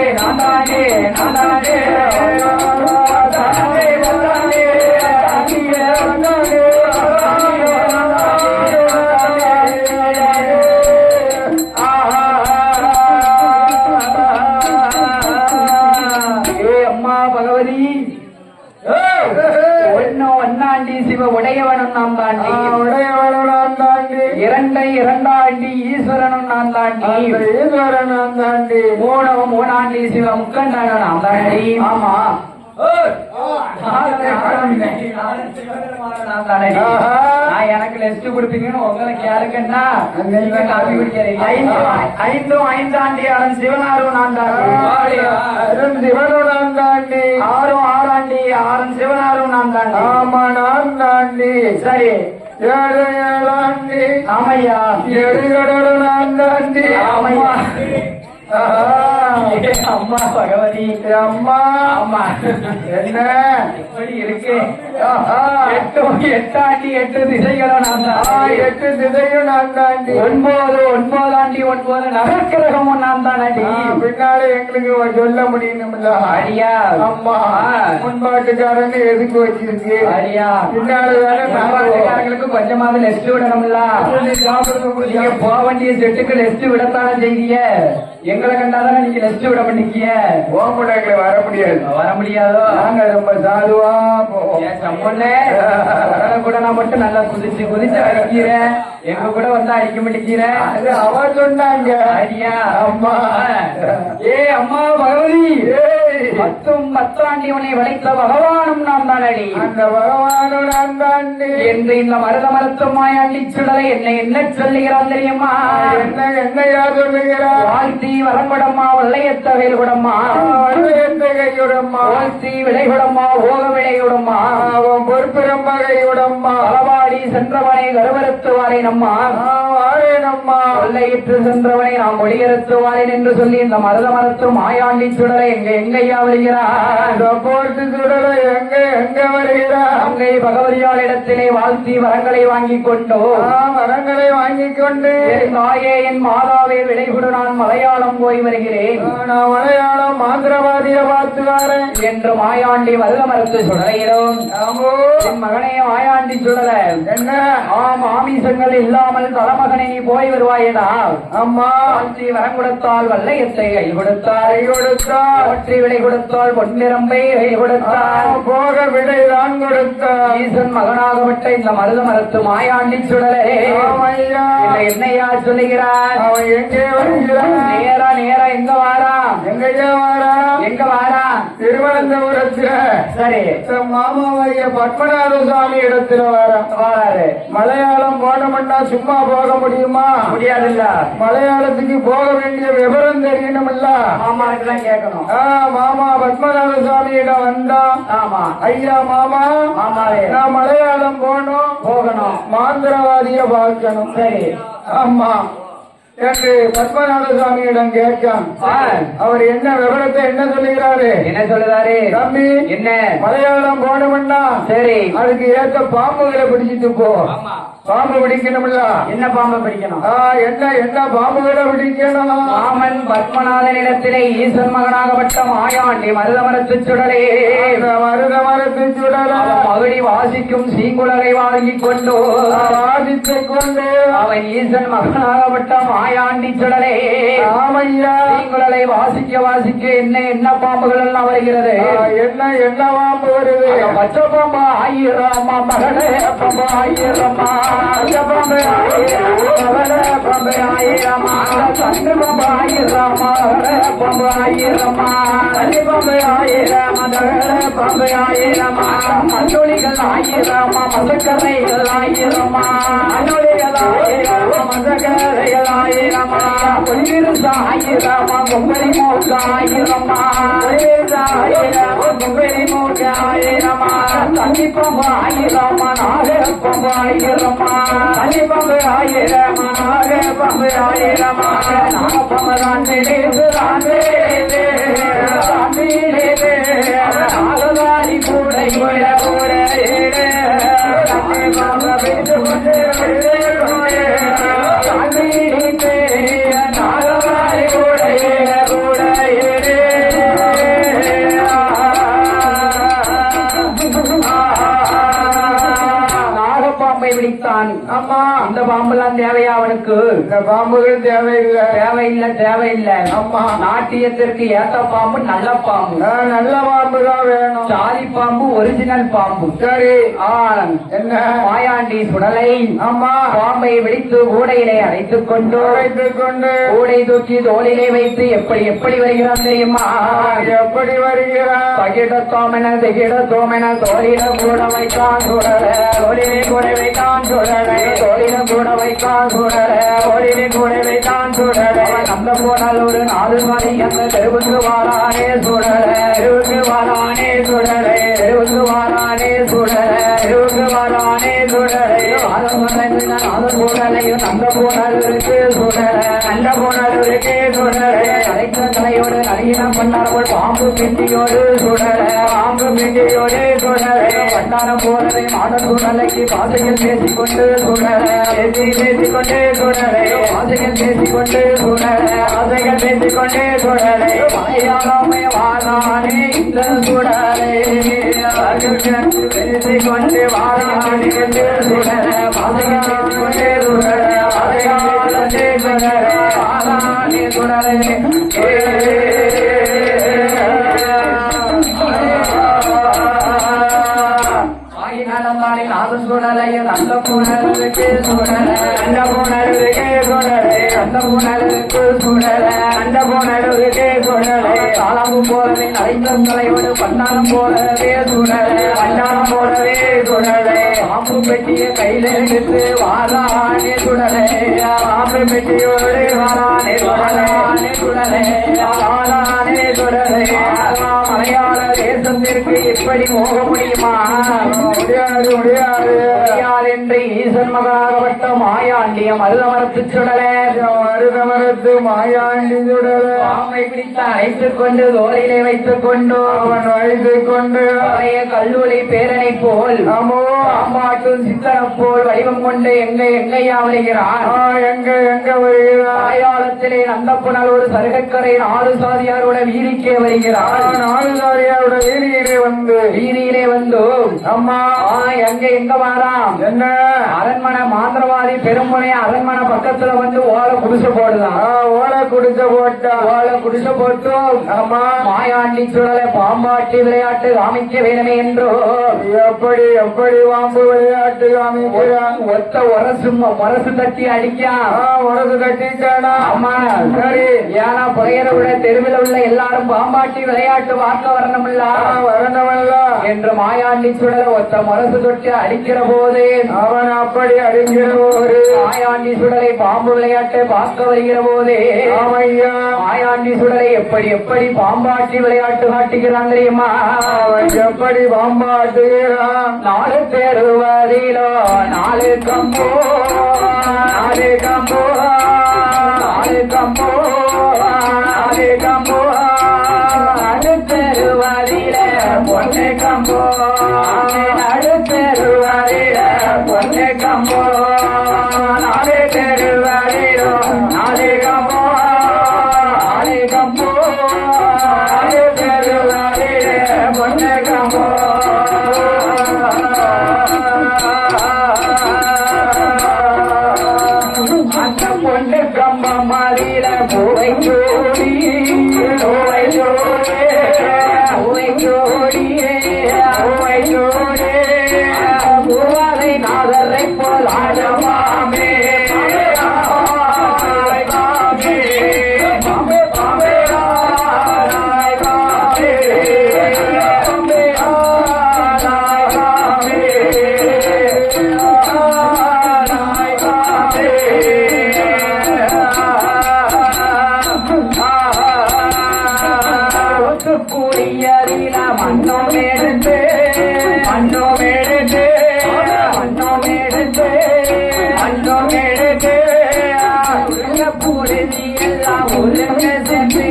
இரண்டாண்டி ஈஸ்வரனும் நான் தாண்டி ஈஸ்வரன் நான் தாண்டி மூணாண்டி சிவ முக்கண்டனும் நான் தாண்டி ஆமா நான் எனக்கு லெஸ்ட் கொடுப்பீங்கன்னு உங்களுக்கு யாருக்குன்னா நீங்க காப்பி குடிக்கிறீங்க ஐந்தாண்டி அரண் சிவனாரும் நான் தாண்டி சிவனும் நான் தாண்டி ஆறாண்டி ஆறன் சிவனாரும் நான் தாண்டி ஆமா நான் தாண்டி சரி ஏழாண்டி ஆமையா எழுகடலும் நான் தாண்டி ஆமையா அம்மா பகவதி அம்மா அம்மா என்ன எப்படி இருக்கு எட்டாண்டி எட்டு திசைகளும் நான் தான் எட்டு திசையும் நான் தாண்டி ஒன்பதாண்டி 9 நவக்கிரகமும் நான் தாண்டி பின்னாலே எங்களுக்கு சொல்ல முடியணும்ல அடியா அம்மா முன்பாட்டுக்காரன் எதுக்கு வச்சிருக்கு அடியா பின்னாலே நவக்கிரகங்களுக்கு கொஞ்சமாவது லெஸ்ட் விடணும்ல நீங்க போக வேண்டிய செட்டுக்கு லெஸ்ட் விடத்தானே செய்வீங்க எங்களை கண்டாதானே நீங்க லெஸ்ட் விட மாட்டீங்க கூட எங்களை வர முடியாது வர முடியாதோ நாங்க ரொம்ப சாதுவா கூட நான் மட்டும் நல்லா குதிச்சு அடிக்கிறேன் எங்க கூட வந்து அடிக்க மாட்டேங்கிறேன் அது அவ சொன்னாங்க ஐயா அம்மா அம்மா பகவதி பத்தாண்டி உன்னை வளைத்த பகவானும் நாம் தானடி அந்த பகவானும் நான் தாண்டி என்று இந்த மருத மருத்துவ மாயாண்டி சுடலை என்ன சொல்லுகிறான் தெரியுமா என்னையா சொல்லுகிறா வாழ்த்தி வரங்குடம்மா வெள்ளையத்தகையில் குடம்மா கையுடம்மா வாழ்த்தி விளைகுடம்மா ஓக விளையுடம்மா அவன் பொறுப்பிரம்ப கையுடம்மா அளவாடி சென்றவனை கருவறுத்துவாரே நம்மா வாரேனம்மா கொள்ளையிட்டு சென்றவனை நாம் ஒளியறுத்துவாரேன் என்று சொல்லி இந்த மருத மருத்துவ மாயாண்டி சுடலை எங்கையா விழுகிறார் போர்த்து சுடலை எங்க வருகிறார் அங்கை பகவதியால் இடத்திலே வாழ்த்தி வரங்களை வாங்கிக் கொண்டோ வரங்களை வாங்கிக் கொண்டு தாயே என் மாதாவே விளைகுடு நான் மலையாளம் போய் வருகிறேன் நான் மலையாளம் மாந்திரவாதிய பார்த்து வரேன் என்று மாயாண்டி மருத மருத்து சுடலையிடும் என் மகனே மாயாண்டி சுடல என்ன ஆமீசங்கள் இல்லாமல் தலைமகனை நீ போய் வருவாயடா அம்மா வாழ்த்தி வரம் கொடுத்தால் வல்லையத்தை கை கொடுத்தார் ஒற்றி விடை கொடுத்தால் பொன்னிரம்பை கை கொடுத்தார் போக விடை தான் கொடுத்தார் ஈசன் மகனாகப்பட்ட இந்த மருத மருத்து மாயாண்டி சுடலே என்னையா சொல்லுகிறார் அவன் எங்கே வருகிறான் நேரா எங்க வாரா எங்க வாரா திருவனந்தபுரத்துல சரி மாமாவைய பத்மநாத சுவாமி இடத்துல வாராரு மலையாளம் போனோம்னா சும்மா போக முடியுமா முடியாதுல்ல மலையாளத்துக்கு போக வேண்டிய விவரம் தெரியணும்ல மாமாவுக்கு தான் கேட்கணும் மாமா பத்மநாத சுவாமியிடம் வந்தா ஆமா ஐயா மாமாவே நான் மலையாளம் போகணும் மாந்திரவாதிய பார்க்கணும் சரி ஆமா என்று பத்மநாத சுவாமியிடம் கேட்கான் அவர் என்ன விவரத்தை என்ன சொல்லுகிறாரு என்ன சொல்லுறாரு தம்பி என்ன மலையாளம் போனோம்னா சரி அதுக்கு ஏற்ற பாம்புகளை பிடிச்சிட்டு போ பாம்பு பிடிக்கணும்ல என்ன பாம்பு பிடிக்கணும் என்ன பாம்புகளை பிடிக்கணும் ராமன் பத்மநாதனிடத்திலே ஈசன் மகனாகப்பட்ட மாயாண்டி மருதமரத்து சுடலே மருதமரத்து சுடல மகுடி வாசிக்கும் சீங்குழலை வாங்கிக் கொண்டு வாசித்துக் கொண்டு அவன் ஈசன் மகனாகப்பட்ட மாயாண்டி சுடலே ஆமையா சீங்குழலை வாசிக்க என்ன பாம்புகள் எல்லாம் வருகிறது என்ன பாம்பு வருது பச்சை பாம்பு ஆயிரமா மகளே பாம்பு ஆயிரமா பாம்பு ஆயிரமா தங்க பாம்பு ஆயிரமா பாம்பு ஆயிரமா பாம்பு ஆயிரமா பாம்பு ஆயிரமா மஞ்சொலிகள் ஆயிரமா மசக்கரைகள் ஆயிரமா மஞ்சொலிகள் ஆயிரமா மசக்கரைகள் ஆயிரமா பொலிவிருச ஆயிரமா பொங்கலி மோக்க ஆயிரமா ஆயிரமா பொங்கலி மோக்க ஆயிரமா தண்ணி பாம்பு ஆயிரமா நாக பாம்பு ஆயிரமா தண்ணி பாம்பு ஆயிரமா நாக பாம்பு ஆயிரமா நாகப்பாம்பு நாகதாரி கூட நாகப்பாம்பை விழித்தான். அம்மா இந்த அந்த பாம்புலாம் தேவையா அவனுக்கு? இந்த பாம்புகள் தேவையில்லை. தேவையில்லை தேவையில்லை. ஆமா, நாட்டியத்திற்கு ஏத்த பாம்பு நல்ல பாம்பு. நல்ல பாம்பு தான் வேணும். சாதி பாம்பு ஒரிஜினல் பாம்பு. சரி, என்ன மாயாண்டி சுடலை ஆமா பாம்பை விழித்து கூடையிலே அடைத்துக் கொண்டு கூடை தூக்கி தோளிலே வைத்து எப்படி எப்படி வருகிறான் தெரியுமா? எப்படி வருகிறான்? தகிடத்தோமென திகிடத்தோமென தோளில கூட வைத்தான் சுடல, தோளிலே கூட வைத்தான் சுடல, தோளில கூட வைத்தான் சுடல, தோளிலே கூட வைத்தான் சுடல. அந்த போனால் ஒரு 4 மணி அந்த தெருவுக்கு வாரானே சுடல, தெருவுக்கு வாரானே சுடல, தெருவுக்கு வாரானே சுடல, தெருவுக்கு வாரானே சுடலை. அதன் போடலையும் அந்த போனருக்கு சுடல, அந்த போனருக்கு சுடலை. அரைத்த தலையோடு நலியினம் பண்ணார்கள் பாம்பு பிண்டியோடு சுடல, பாம்பு பிண்டியோடு சுடலை. பண்டாரம் போலவே மாடல் சுடலைக்கு பாசையில் பேசிக்கொண்டு சுடல, பேசிக்கொண்டே சுடலை, பாசையில் பேசிக்கொண்டு சுடல, பாசைகள் பேசிக்கொண்டே சுடலை. மலையாளமே வாரானே இந்த சுடலை, பேசிக்கொண்டு வாரானே சுடல, பாசைகள் பேசிக்கொண்டே சுடல, பாசையாளே சுடல, வாரானே சுடலை. நாதன் சுடலையும் அந்த புனருக்கு சுடல, அந்த புனருக்கு சுடலை, அந்த புனருக்கு சுடல, அந்த புனருக்கு சுடலை. காலம்பு போலவே நரைந்த தலையோடு பண்டாரம் போலவே சுடலை, பண்டாரம் போலவே சுடலை. பாம்பு பெட்டிய கையில எடுத்து வாரானே சுடலை, பாம்பு பெட்டியோடு வாரானே சுடலை, சுடலை, வாரானே சுடலை. மலையாள தேசத்திற்கு இப்படி போக முடியுமா? முடியாது முடியாது என்று ஈசன் மகாகப்பட்ட மாயாண்டிய மருதமரத்து சுடல, மருதமரத்து மாயாண்டி சுடல. பாம்பை பிடித்து அழைத்துக் கொண்டு தோளிலே வைத்துக் கொண்டு அவன் வைத்துக் கொண்டு பழைய கல்லூரி பேரனை போல் பாம்பாட்டும் சித்தனை போல் வடிவம் கொண்டு எங்கையா வருகிறான்? எங்க வருகிறான்? மலையாளத்திலே நந்தப்புணல் ஒரு சருகக்கரை 4 சாதியாரோட வீதிக்கே வருகிறான். 4 சாதியாரோட வீதியிலே வந்து அம்மா எங்க வாராம்? என்ன அரண்மனை மாந்திரவாதி பெருமுனை அரண்மனை பக்கத்துல வந்து ஓலை குடிசை போடுதான். ஓலை குடிசை போட்டு ஆமா மாயாண்டி சுடலை பாம்பாட்டி விளையாட்டு காமிக்க வேணுமே என்றோ. எப்படி பாம்பு விளையாட்டு காமிக்கிறான்? ஒத்த உரசு தட்டி அடிக்கான். உரசு தட்டிட்டானா? ஆமா சரி. ஏன்னா புறையரை விட தெருவில் உள்ள எல்லாரும் பாம்பாட்டி விளையாட்டு பார்க்க வரணுமில்ல என்று மாயாண்டி சுடலை ஒத்த முரசு தொட்டு அடிக்கிற போது அவன் அப்படி அடிக்கிற போது மாயாண்டி சுடலை பாம்பு விளையாட்டை பார்க்க வருகிற போதே ஆமையா மாயாண்டி சுடலை எப்படி பாம்பாட்டி விளையாட்டு காட்டுகிறான் தெரியுமா? அவன் எப்படி பாம்பாட்டுகிறான்? 4 தெருவதிலோ 4 கம்போ 4 கம்போ 4 கம்போ 4 கம்போ 4 தெருவதில பொண்ணு கம்போ நடுத்தெருவதில பொண்ணு கம்போ 4 தெருவதிலோ 4 கம்போ 4 கம்போ 4 தெருவதில பொண்ணு கம்போ. அந்த பொண்ணு கம்பம் மாதிரில பூவை ஜோடி பூவை ஜோடி பூவை ஜோடியே பூவை ஜோடி பூவாதை நாதரை போல் ஆடமாமே கூடியறில மண்ணோ மேடுத்து மண்ணோ மேடுத்து மண்ணோ மேடுத்து மண்ணோ மேடுத்து பூரதி எல்லாம் உருங்க சென்று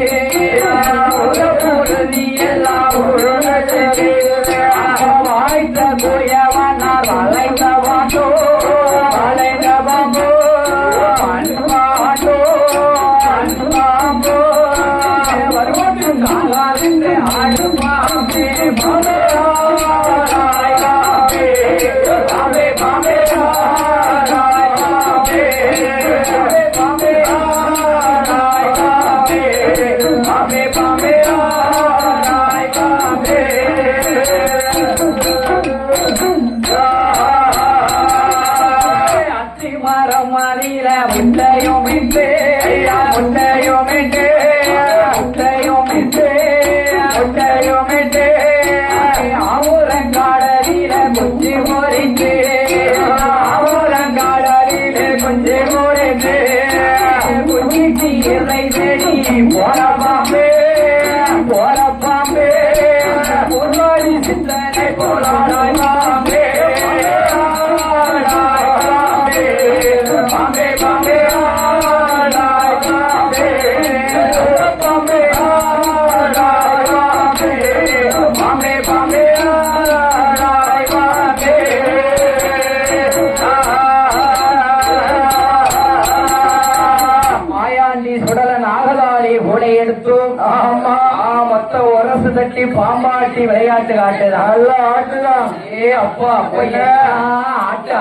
பூரதி எல்லாம் உருங்க சென்று வாய்த்த குயவனார் வளைந்த வாட்டோ வளைந்த பாம்போ அன்பாட்டோ அன்பாம்போ வருவது காலாலிருந்து ஆடுமாமே பாம்பே பாம்பே பாம்பே பாம்பே பாம்பே ஆடாய் பாம்பே அத்தி மரம் மறியில முட்டையும் மிட்டே முட்டையும் மிட்டே முட்டையும் மிட்டே முட்டையும் மிட்டே ஆவுரங்காடலில குஞ்சு மொறிந்து ஆவுரங்காடலில குஞ்சு மொறிந்து குஞ்சிக்கு இறை தேடி போற பாம்பே முன்னாடி சிந்தனை போலாடாய் பாம்பே பாம்பே பாம்பே ஆடாய் பாம்பே பாம்பே ஆடாய் பாம்பே பாம்பே பாம்பே ஆடாய் பாம்பே மாயாண்டி சுடல நாகதாளி கூடை எடுத்து ஆமா மொத்த உரசு தட்டி பாம்பாட்டி விளையாட்டு காட்டுதான் நல்ல ஆட்டுதான். ஏ அப்பா அப்பா என்ன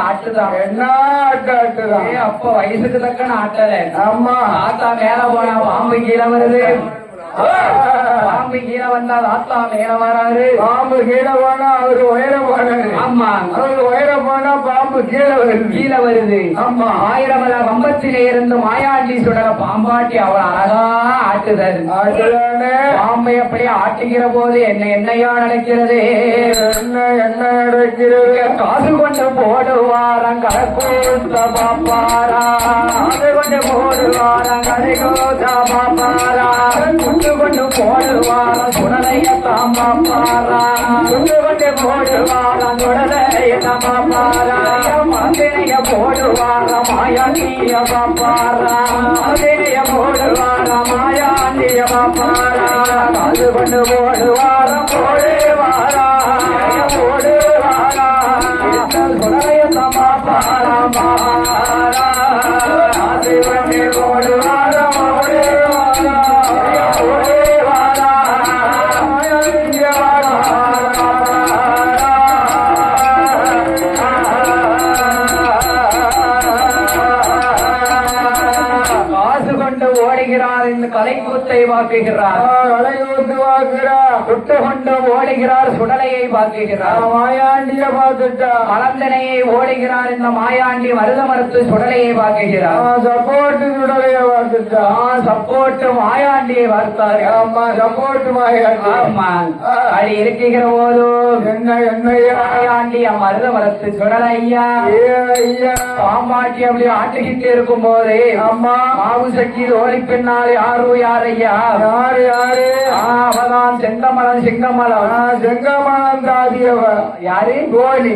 ஆட்டுதான் என்ன ஆட்டுதான். ஏ அப்பா வயசுக்கு தக்கன ஆட்டல ஆமா தாத்தா மேல போனா பாம்பு கீழே வருது பாம்பு கீழே வந்தா தாத்தா மேல வராரு பாம்பு கீழே போனா அவரு உயரம் போனாரு. ஆமா அவரு உயரம் போனா பாம்பு கீழே வருது. கீழே வருது ஆமா ஆயிரமல கம்பத்திலே இருந்து மாயாண்டி சுடல பாம்பாட்டி அவள் அழகா ஆட்டுதல் ஆட்டுதானே. பாம்பை அப்படி ஆட்டுகிற போது என்னையா நடக்கிறது என்ன நடக்கிறது. காசு கொண்டு போடுவாரம் கடைக்கூத்த பாப்பாரா காசு கொண்டு போடுவாரம் கடைக்கூத்த பாப்பாரா குண்டு கொண்டு போடுவாரம் சுடலையத்தான் பாப்பாரா குண்டு கொண்டு போடுவாரம் சுடலையத்தான் பாப்பாரா மந்திரைய போடுவாரம் மாயாண்டிய பாப்பாரா மந்திரைய போடுவாரம் மாயாண்டிய பாப்பாரா காசு கொண்டு போடுவாரம் போடுவாரா போடுவாரா சுடலையத்தான் பாப்பாரா பாரா காசு கொண்டு போடுவாரம் போடுவாரா காசு கொண்டு ஓடுகிறார் என்று கலைக்கூத்தை வாக்குகிறார் அழகு வாக்குறா. சுட்டு கொண்டு ஓடுகிறார் சுடலையை வாக்குகிறார் மாயாண்டிய பார்த்துட்டா. மலந்தனையை ஓடுகிறார் இந்த மாயாண்டி மருத மரத்து சுடலையை வாக்குகிறார் சப்போர்ட் சுடலைய பார்த்துட்டா. சப்போர்ட் மாயாண்டியை வார்த்தார் ஆமா சப்போர்ட் மாயாண்டி. ஆமா அது இருக்கிற போது என்னையா மாயாண்டி மருத மரத்து சுடலையா ஐயா பாம்பாட்டி அப்படி ஆட்டுக்கிட்டு இருக்கும் போது அம்மா மாவு சக்கி ஓடி பின்னால் யாரையா யாரு அவதான் செங்கமலம் செங்கமலம் தாதியவ யாரு கோழி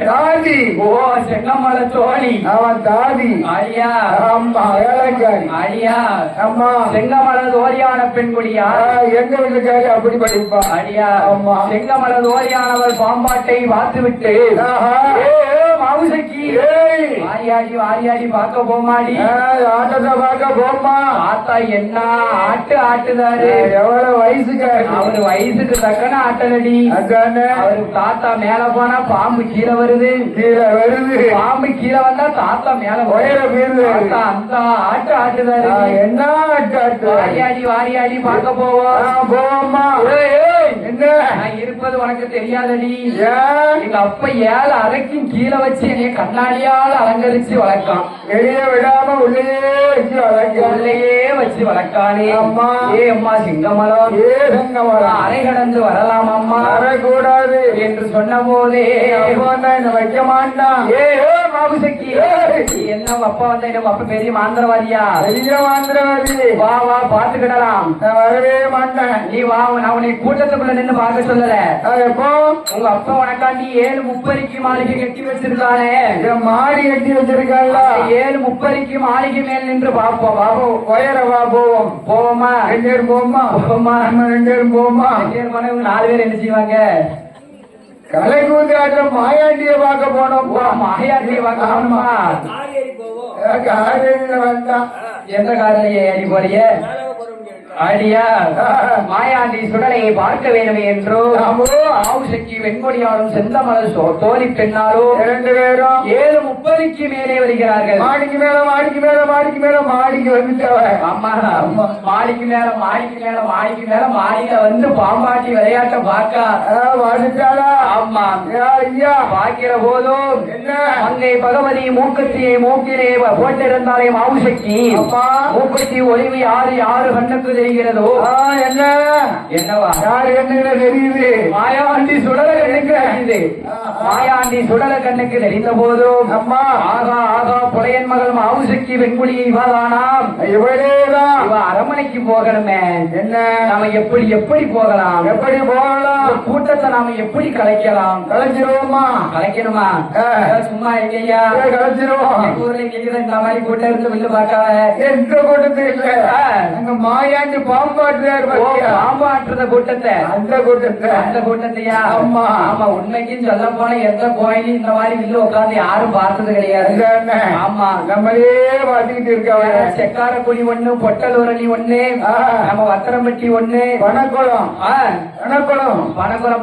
தாதி. ஓ செங்கமல தோழி அவன் தாதி. அழியா ஆமா வேலைக்காரி. அழியா அம்மா செங்கமல தோழியான பெண்குடியா எங்க வீட்டுக்காரி அப்படி படிப்பா. அழியா ஆமா செங்கமல தோழியானவர் பாம்பாட்டை பார்த்துவிட்டு மாவுசக்கி வாரியாடி பார்க்க போமாடி ஆட்டத்தை பார்க்க போமா. ஆத்தா என்ன ஆட்டுதாரு எவ்வளவு வயசுக்காரி. அவரு வயசுக்கு தக்கன ஆட்டலடி அதானே. அவரு தாத்தா மேல போனா பாம்பு கீழே வருது கீழே வருது. பாம்பு கீழே வந்தா தாத்தா மேல உயர மீது அந்த ஆட்டுதாரு என்ன ஆட்டு. வாரியாடி பார்க்க போவோம் போமா. என்ன நான் இருப்பது உனக்கு தெரியாதடி ஏன் எங்க அப்பா 7 அறைக்கும் கீழே வச்சு என்னைய கண்ணாடியால அலங்கரிச்சு வளர்க்கான் வெளியே விடாம உள்ளே வச்சு வளர்க்க. உள்ளேயே வச்சு வளர்க்கானே அம்மா. அம்மா சிங்கமலம் செங்கமலம் அறை கடந்து வரலாம் அம்மா வரக்கூடாது என்று சொன்ன போதே என்ன வைக்க மாட்டான். மாபுசக்கி என்ன அப்பா வந்த என்ன அப்பா பெரிய மாந்திரவாதியா பெரிய மாந்திரவாதி. வா பாத்துக்கிடலாம் நான் வரவே மாட்டேன். நீ வா நான் உன்னை கூட்டத்துக்குள்ள நின்று பார்க்க சொல்லல எப்போ உங்க அப்பா உனக்காண்டி 7 முப்பரிக்கு மாளிகை கட்டி வச்சிருக்கானே மாடி கட்டி வச்சிருக்காங்க. 7 முப்பரிக்கு மாளிகை மேல் நின்று பாப்போம் உயர வா போவோம். போவோமா 2 பேரும் போமா. போவோமா நம்ம 2 பேரும் போமா. 4 பேர் என்ன செய்வாங்க கலைக்கூத்தாட்டம் மாயாண்டிய பார்க்க போனோம். மாயாண்டி வாங்கணுமா காலையில வந்தான். எந்த காரில் ஏறி போறிய அடியா மாயாண்டி சுடலை பார்க்க வேண்டும் என்றோ ஆவுசைக்கு வெண்கொடியாலும் செந்தமலர் தோழி பெண்ணாலும் 2 பேரும் 7:30 மேலே வருகிறார்கள். மாடிக்கு மேல மாடிக்கு மேல மாடிக்கு மேல மாடிக்கு வந்துட்டவ. ஆமா மாடிக்கு மேல மாடிக்கு மேல மாடிக்கு மேல மாடியில வந்து பாம்பாட்டி விளையாட்ட பாக்கா வந்துட்டாளா? ஆமா ஐயா பாக்கிற போதும் என்ன அங்கே பகவதி மூக்கத்தியை மூக்கிலே போட்டிருந்தாலே மாவுசைக்கு மூக்கத்தி ஒளிவு யாரு யாரு கண்ணுக்கு தெரிகிறதோ என்ன என்னவா யாரு கண்ணுக்கு தெரியுது? மாயாண்டி சுடல கண்ணுக்கு தெரியுது. மாயாண்டி சுடல கண்ணுக்கு தெரிந்த போதும் அம்மா ஆகா ஆகா புலையன் மகள் மாவுசைக்கு வெண்குடியை இவதானாம் இவளேதான் இவ அரண்மனைக்கு போகணுமே. என்ன நாம எப்படி எப்படி போகலாம்? எப்படி போகலாம்? கூட்டத்தை நாம எப்படி கலைக்கலாம்? கலைச்சிருவோமா? கலைக்கணுமா? சும்மா இல்லையா கலைச்சிருவோம். ஊர்ல இந்த மாதிரி கூட்டம் இருந்து வில்லு பார்க்காத எந்த கூட்டத்தை இல்ல அங்க மாயாண்டி பாம்பாட்டுறாரு. பாம்பாட்டுறத கூட்டத்தை அந்த கூட்டத்தையா? ஆமா ஆமா உண்மைக்கும் சொல்ல போன எந்த கோயிலும் இந்த மாதிரி வில்லு உட்காந்து யாரும் பார்த்தது கிடையாது. ஆமா நம்மளே பார்த்துக்கிட்டு இருக்காங்க. செக்கார குழி ஒண்ணு, பொட்டல் உரணி ஒண்ணு, நம்ம வத்திரம்பட்டி ஒண்ணு, பணக்குளம்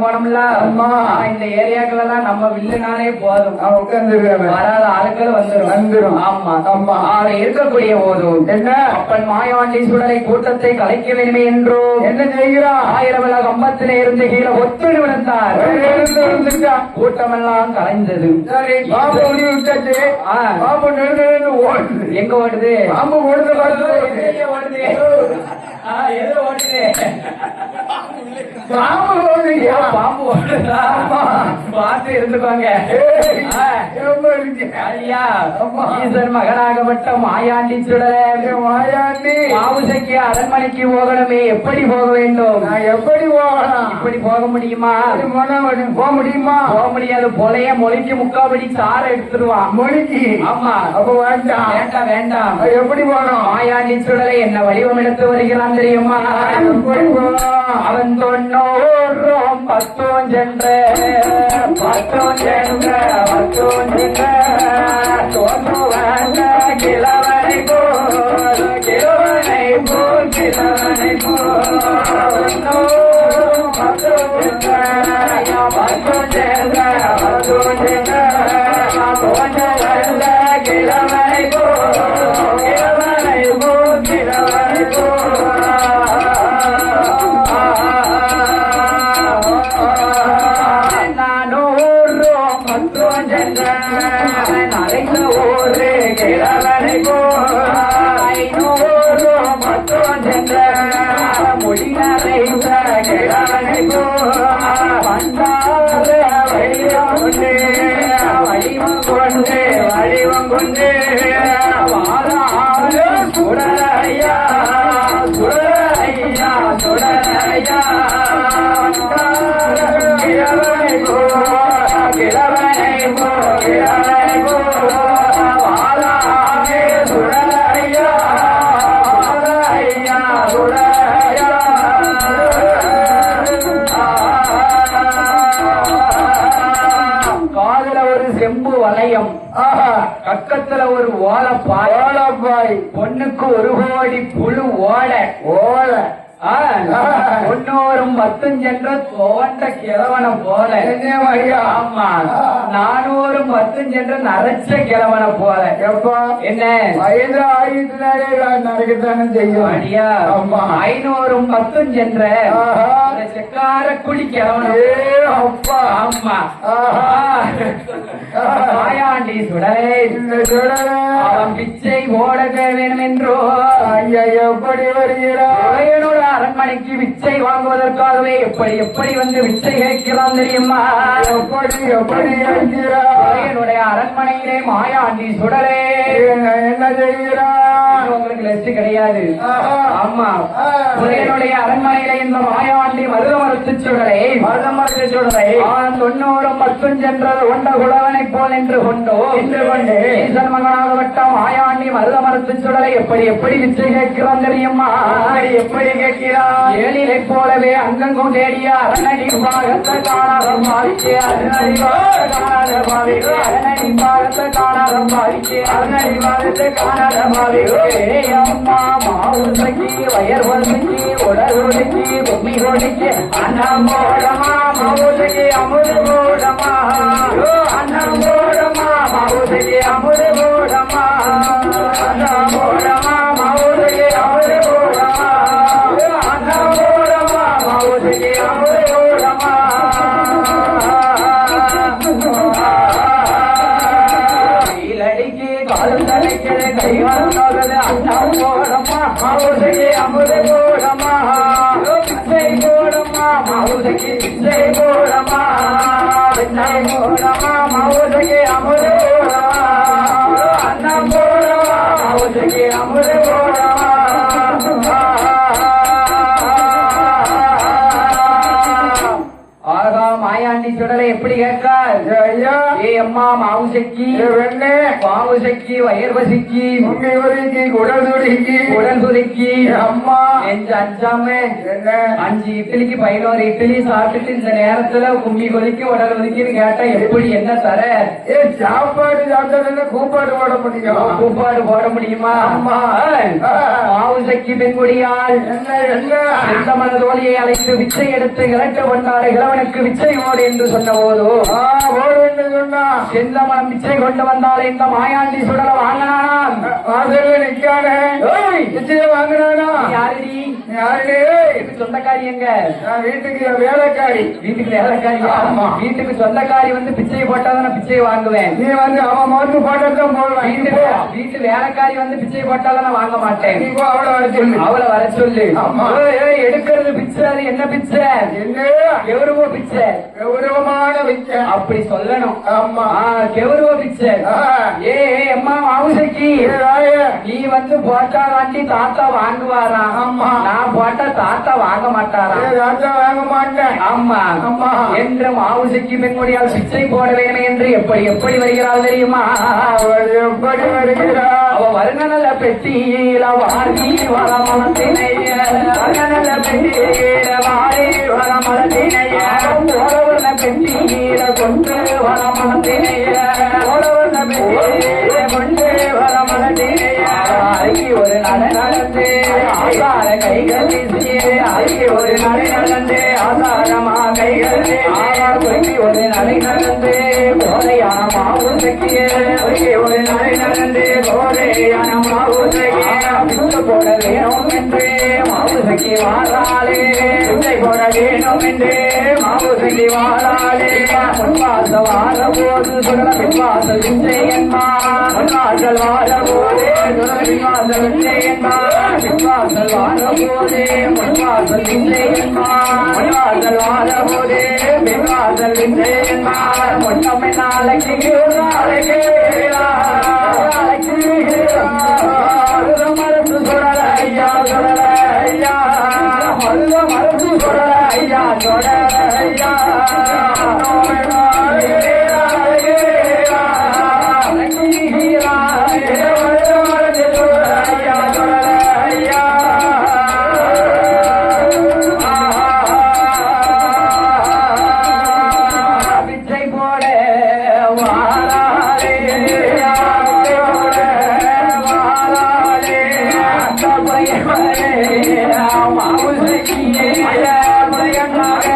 போனோம்ல. ஆமா இந்த ஏரியாக்கள் எல்லாம் நம்ம வில்லுனாலே போதும் உட்கார்ந்து வராத ஆளுக்கள் வந்துடும். ஆமா ஆமா இருக்கக்கூடிய போதும் என்ன அப்பன் மாயாண்டி சுடலை கூட்டத்தை கலைக்க வேண்டுமே என்றோ என்ன செய்கிறார்? 1000 விளக்கு கம்பத்திலே இருந்து கீழே ஒத்துடு விழுந்தார். கூட்டமெல்லாம் கலைந்தது. சரி பாம்பு ஓடி விட்டாச்சு. பாம்பு ஓடுது. எங்க ஓடுது? பாம்பு ஓடுது ஓடுது. எது ஓடுது? பாம்பு ஓடுது. பாம்பு ஓடுதா? பார்த்து இருந்துப்பாங்க. ஈசன் மகனாகப்பட்ட மாயாண்டி சுடலை மாயாண்டி மாவுசைக்கு அரண்மனைக்கு போகணுமே. எப்படி போக வேண்டும்? எப்படி போகலாம்? இப்படி போக முடியுமா? போக முடியுமா? போக முடியாது. போலைய மொழிக்கு முக்காபடி சார எடுத்துருவான் மொழிக்கு. ஆமா அப்ப வேண்டாம் வேண்டாம் வேண்டாம். எப்படி போகணும்? மாயாண்டி சுடலை என்ன வடிவம் எடுத்து வருகிறான் தெரியுமா? அவன் 90 சென்ற கிழவனை போல் கிழவனை வடிவம் கொண்டு சுடலையா சுடலையா சுடலையா கிழவனை போ கிழவனை போ கிழவனை போ வாழாமே சுடலையா சுடலையா சுடலையா. காதுல ஒரு செம்பு வளையம், கக்கத்துல ஒரு ஓலப்பாய், பொண்ணுக்கு 1 கோடி புழு ஓல ஒன்னோரும் 10 சென்ற தோண்ட கிழவனை போல. ஆமா 400 10 சென்ற நரைச்ச கிழவனை போல. எப்பா என்ன வயது ஆயுதனாலே நடக்கத்தானே செய்யும். அடியா 500 10 சென்ற செக்கார குடி கிழவன. அப்பா ஆமா மாயாண்டி சுடலை அவன் பிச்சை ஓட வேணும் என்றோ ஐயா எப்படி வருகிறார்? அரண்மனைக்கு பிச்சை வாங்குவதற்காகவே எப்படி எப்படி வந்து பிச்சை கேட்கிறான் தெரியுமா? எப்படி எப்படி என்னுடைய அரண்மனையிலே மாயாண்டி சுடலே என்ன செய்கிறான்? உங்களுக்கு லட்சம் கிடையாது. ஆமா என்னுடைய அரண்மனையில இந்த மாயாண்டி மருதமரத்து சுடலை 90 10 சென்றது கொண்ட குலவனை போல் என்று கொண்டு ஈசன் மகனாகப்பட்ட மாயாண்டி மருதமரத்து சுடலை எப்படி எப்படி பிச்சை கேட்கிறான் தெரியுமா? எப்படி இருக்கிறார். ஏழிலை போலவே அங்கம் கொண்டேடிய அரணடி பாகத்தை காணாத பாவிக்கு அரணடி காணாத பாவிக்கு அரணடி பாகத்தை காணாத பாவிக்கு அரணடி பாகத்தை காணாத பாவிக்கு அம்மா மாவுசைக்கு வயர் வசைக்கு உடல் ஒடுக்கி பொம்மி ஒடுக்கி அண்ணம் போடமா மாவுசைக்கு அமுது போடமா அண்ணம் போடமா மாவுசைக்கு அமுது போடமா அண்ணம் போடமா மாவுசைக்கு அமுது போடமா அண்ணம் போடமா மாவுசைக்கு அமுது போடமா காலம் தலைக்கிறது கைவாழ்ந்தது அண்ணம் போடமா மாவுசைக்கு அமுது போடமா பிச்சை போடமா மாவுசைக்கு பிச்சை போடமா பிச்சை போடமா மாவுசைக்கு அமுது போடமா அண்ணம் போடமா மாவுசைக்கு அமுது போடமா ஆகா மாயாண்டி சுடலை எப்படி கேட்கார் ஐயா ஏ அம்மா மாவுசைக்கு வெண்ணே மாவுசைக்கு வயர்வசிக்கு முங்கை வரைக்கு குடல் துடிக்கி உடல் துதிக்கி அம்மா நெஞ்சு அஞ்சாம என்ன 5 இட்லிக்கு 11 இட்லி சாப்பிட்டுட்டு இந்த நேரத்துல கும்மி கொதிக்கு உடல் ஒதுக்கின்னு கேட்டா எப்படி என்ன தர ஏ சாப்பாடு சாப்பிட்டதுன்னு கூப்பாடு போட முடியும் கூப்பாடு போட முடியுமா அம்மா. மாவுசைக்கு பெண்குடியால் என்ன என்ன எந்த மனதோழியை அழைத்து விச்சை எடுத்து இறக்க கொண்டாடு இளவனுக்கு விச்சை ஓடு என்று சொன்ன போது ஓடுன்னு சொன்னா செந்தமனம் விச்சை கொண்டு வந்தால் இந்த மாயாண்டி சுடல வாங்கினானாம் வாசல்ல நிக்கானே நிச்சயம் வாங்கினானா யாருடி யாரு இதுக்கு சொந்தக்காரி எங்க நான் வீட்டுக்கு வேலைக்காரி வீட்டுக்கு வேலைக்காரியா ஆமா. வீட்டுக்கு சொந்தக்காரி வந்து பிச்சை போட்டாதான் நான் பிச்சையை வாங்குவேன் நீ வந்து அவன் மருந்து போட்டதான் போடலாம் வீட்டு வேலைக்காரி வந்து பிச்சை போட்டாலும் நான் வாங்க மாட்டேன் நீ போ அவளை வர சொல்லு அவளை வர சொல்லு ஆமா. ஏய், எடுக்கிறது பிச்சை அது என்ன பிச்சை என்ன கெவுருவ பிச்சை கௌரவமான வைக்க அப்படி சொல்லணும் ஆமா கெவுருவ பிச்சை ஆ. ஏ அம்மா மாவுசைக்கு ஏ ராய நீ வந்து போட்டா வாண்டி தாத்தா வாங்குவாராம் ஆமா. நான் போட்டா தாத்தா வாங்க மாட்டாராம் ராஜா வாங்க மாட்டேன் ஆமா ஆமா. என்ற மாவுசைக்கு பெண்மொழியால் பிச்சை போட வேண்டும் என்று எப்படி எப்படி வருகிறாள் தெரியுமா அவள் எப்படி வருகிறாள் அவ வருணநல பெட்டியில வாரி வரமலத்தினைய வருணநல பெட்டியில வாரி வரமலத்தினைய ஓடவர்ண பெட்டியில கொண்டு வரமலத்தினைய ஓடவர்ண பெட்டியில கொண்டு வரமலத்தினைய அருகி ஒரு நட நடந்து ஆசார கைகள் வீசிய அருகி ஒரு நடை நடந்து ஆசாரமா கைகள் ஆவார் பொங்கி ஒரு நடை நடந்து கோதையான மாவு சக்கிய அருகே ஒரு நடை நடந்து கோதையான மாவு சக்கிய பிச்சை போட வேணும் என்று மாவு சக்கி வாராளே பிச்சை போட வேணும் என்று மாவு சக்கி வாராளே முன்வாச வார போது சுடல பின்வாசல் விஞ்சை என்பார் முன்வாசல் வார போது சுடல பின்வாசல் விஞ்சை என்பார் பின்வாசல் வார போது முன்வாசல் விஞ்சை என்பார் முன்வாசல் வார போது பின்வாசல் விஞ்சை என்பார் முன்னமே நாளைக்கு நாளைக்கு மருந்து சுடல ஐயா சுடல ஐயா மருந்து சுடல ஐயா சுடல ஐயா பிச்சை போட வாராளே வாராளே அந்த பையனே மாவுசக்கியே பையனாக